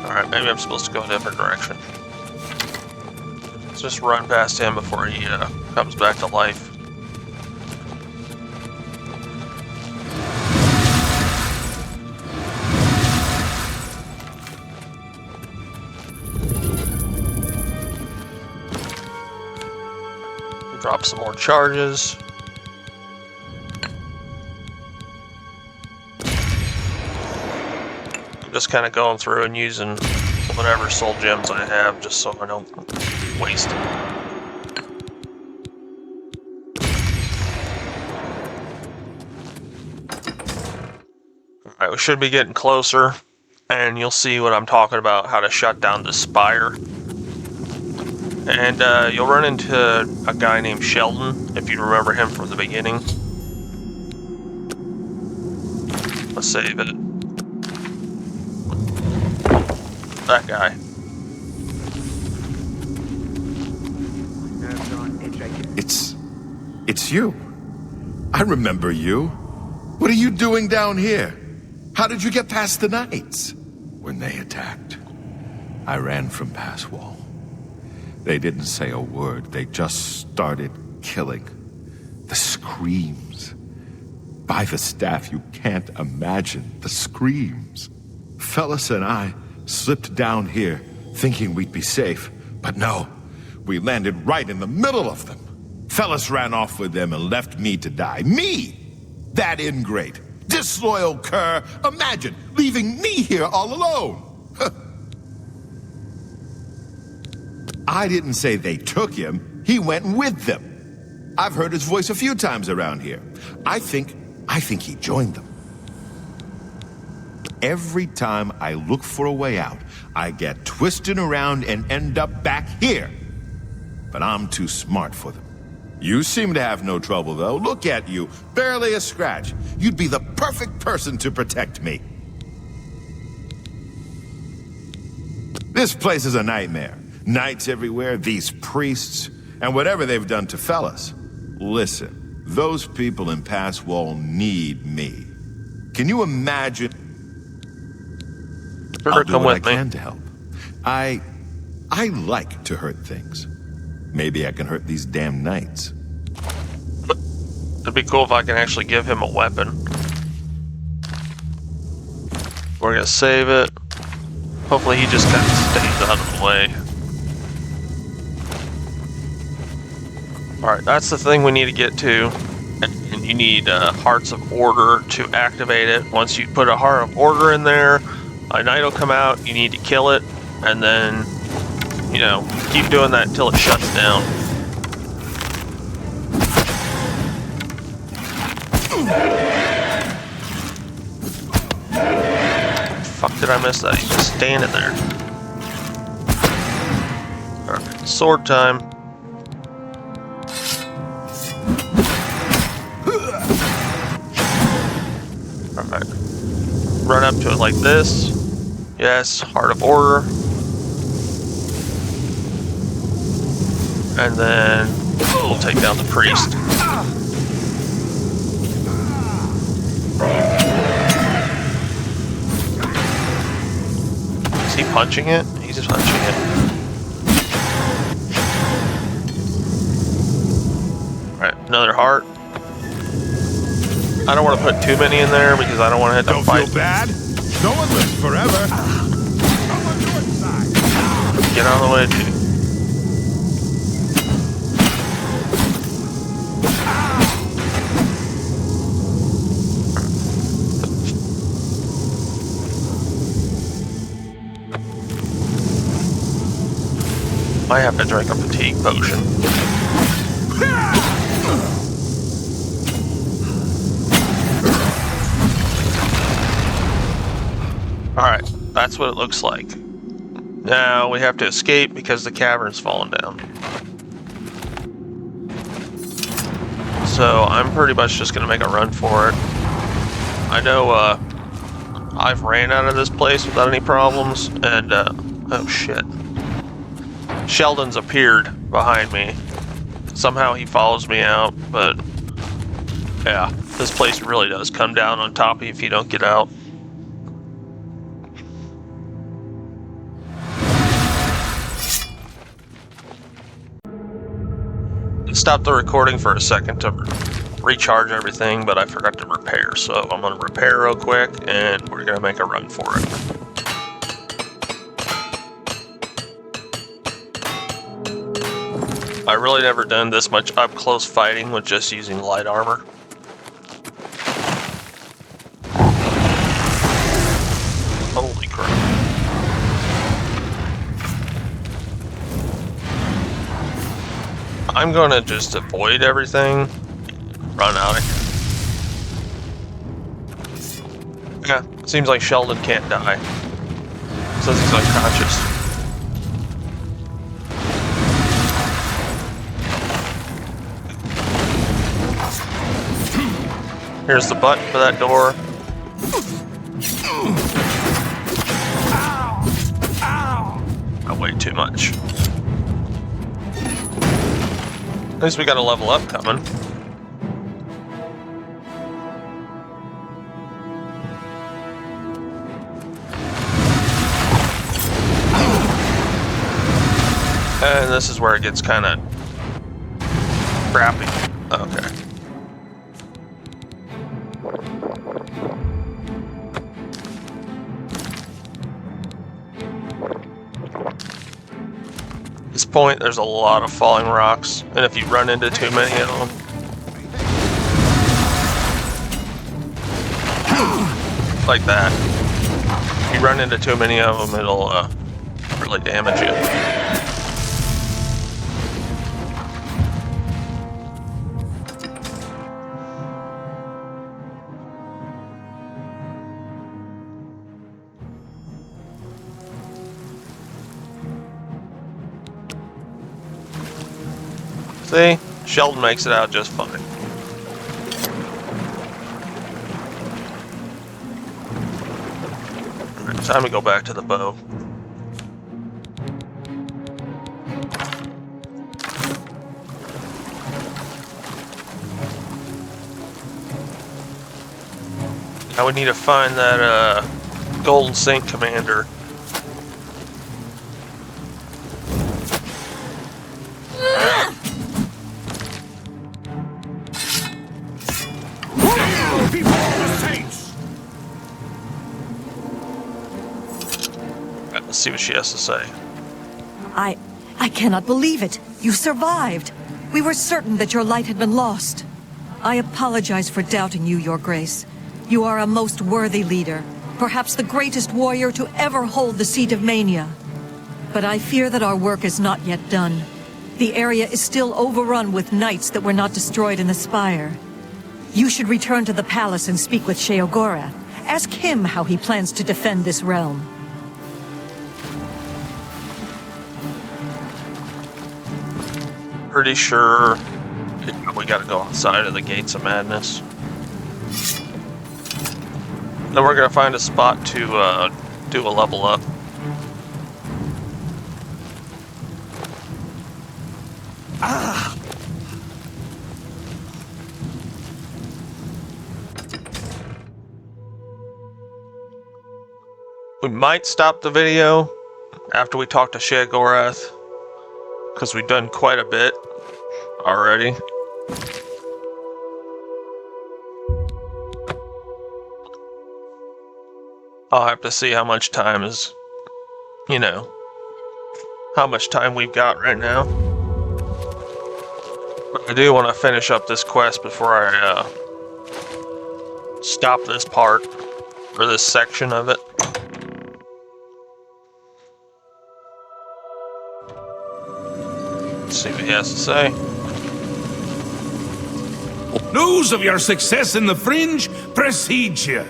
Alright, maybe I'm supposed to go a different direction. Let's just run past him before he comes back to life. pop some more charges. I'm just kind of going through and using whatever soul gems I have just so I don't waste them. Alright, we should be getting closer, and you'll see what I'm talking about, how to shut down the spire. And you'll run into a guy named Sheldon, if you remember him from the beginning. Let's save it. That guy. It's you. I remember you. What are you doing down here? How did you get past the knights? When they attacked, I ran from Passwall. They didn't say a word. They just started killing. The screams. By the staff, you can't imagine the screams. Fellas and I slipped down here thinking we'd be safe, but no, we landed right in the middle of them. Fellas ran off with them and left me to die. Me! That ingrate, disloyal cur. Imagine leaving me here all alone. I didn't say they took him. He went with them. I've heard his voice a few times around here. I think he joined them. Every time I look for a way out, I get twisted around and end up back here. But I'm too smart for them. You seem to have no trouble, though. Look at you, barely a scratch. You'd be the perfect person to protect me. This place is a nightmare. Knights everywhere, these priests, and whatever they've done to fellas. Listen, those people in Passwall need me. Can you imagine? I'll do what I can to help. I like to hurt things. Maybe I can hurt these damn knights. It'd be cool if I can actually give him a weapon. We're gonna save it. Hopefully he just kind of stays out of the way. Alright, that's the thing we need to get to. And you need Hearts of Order to activate it. Once you put a Heart of Order in there, a knight will come out, you need to kill it, and then, you know, keep doing that until it shuts down. Fuck, did I miss that? He's just standing there. Alright, sword time. Alright. Run up to it like this. Yes, Heart of Order. And then we'll take down the priest. Is he punching it? He's just punching it. Alright, another heart. I don't want to put too many in there because I don't want to hit the fight. Don't feel bad. No one lives forever. Get out of the way, dude. I have to drink a fatigue potion. Alright, that's what it looks like. Now we have to escape because the cavern's fallen down. So I'm pretty much just going to make a run for it. I know I've ran out of this place without any problems, and oh shit. Sheldon's appeared behind me. Somehow he follows me out, but yeah, this place really does come down on top of you if you don't get out. Stop the recording for a second to recharge everything, but I forgot to repair, so I'm going to repair real quick and we're going to make a run for it. I really never done this much up-close fighting with just using light armor. Holy crap. I'm gonna just avoid everything. Run out of here. Yeah, seems like Sheldon can't die. Says he's unconscious. Here's the button for that door. Not way too much. At least we got a level up coming. And this is where it gets kind of crappy. Okay. At this point, there's a lot of falling rocks, and if you run into too many of them, like that, if you run into too many of them, it'll really damage you. See? Sheldon makes it out just fine. Alright, time to go back to the bow. Now we need to find that Golden Sink Commander. Let's see what she has to say. I cannot believe it. You survived. We were certain that your light had been lost. I apologize for doubting you, Your Grace. You are a most worthy leader, perhaps the greatest warrior to ever hold the seat of Mania. But I fear that our work is not yet done. The area is still overrun with knights that were not destroyed in the Spire. You should return to the palace and speak with Sheogorath. Ask him how he plans to defend this realm. Pretty sure we gotta go outside of the Gates of Madness. Then we're gonna find a spot to do a level up. We might stop the video after we talk to Sheogorath, because we've done quite a bit already. I'll have to see how much time is, how much time we've got right now. But I do want to finish up this quest before I stop this part, or this section of it. Let's see what he has to say. News of your success in the Fringe precedes you.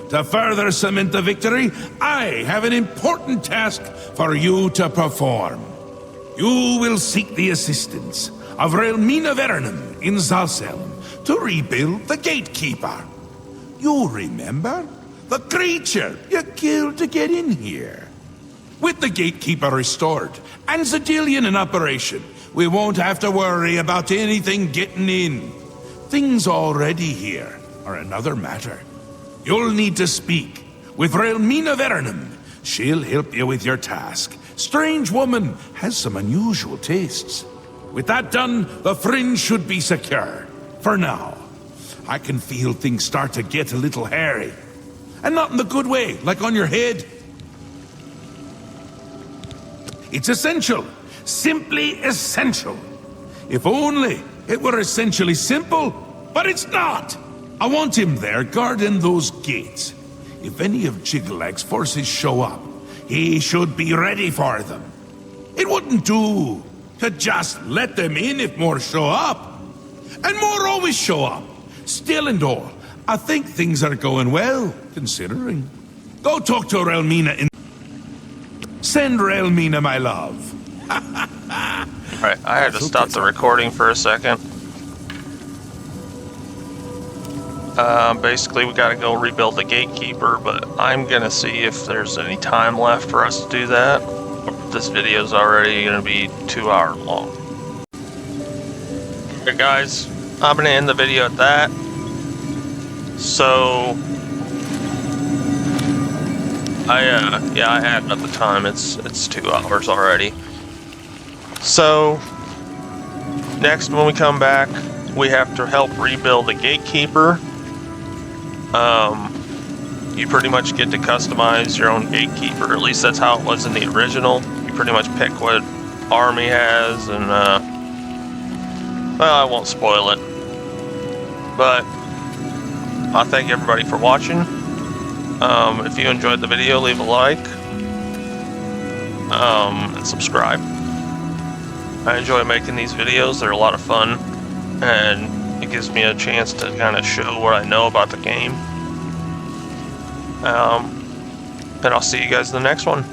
To further cement the victory, I have an important task for you to perform. You will seek the assistance of Relmina Vernum in Zalselm to rebuild the Gatekeeper. You remember? The creature you killed to get in here. With the Gatekeeper restored and Zadillion in operation, we won't have to worry about anything getting in. Things already here are another matter. You'll need to speak with Relmina Vernum. She'll help you with your task. Strange woman has some unusual tastes. With that done, the Fringe should be secure. For now. I can feel things start to get a little hairy. And not in the good way, like on your head. It's essential. Simply essential. If only it were essentially simple, but it's not. I want him there guarding those gates. If any of Jiggelag's forces show up, he should be ready for them. It wouldn't do to just let them in if more show up. And more always show up. Still and all, I think things are going well, considering. Go talk to Relmina Send Relmina my love. Alright, I had to stop the recording for a second. Basically, we gotta go rebuild the gatekeeper, but I'm gonna see if there's any time left for us to do that. This video's already gonna be 2 hours long. Okay, guys, I'm gonna end the video at that. So, yeah, I added up the time. It's 2 hours already. So, next when we come back, we have to help rebuild the gatekeeper. You pretty much get to customize your own gatekeeper. At least that's how it was in the original. You pretty much pick what army has, and well, I won't spoil it. But I thank everybody for watching. If you enjoyed the video, leave a like, and subscribe. I enjoy making these videos. They're a lot of fun, and it gives me a chance to kind of show what I know about the game. And I'll see you guys in the next one.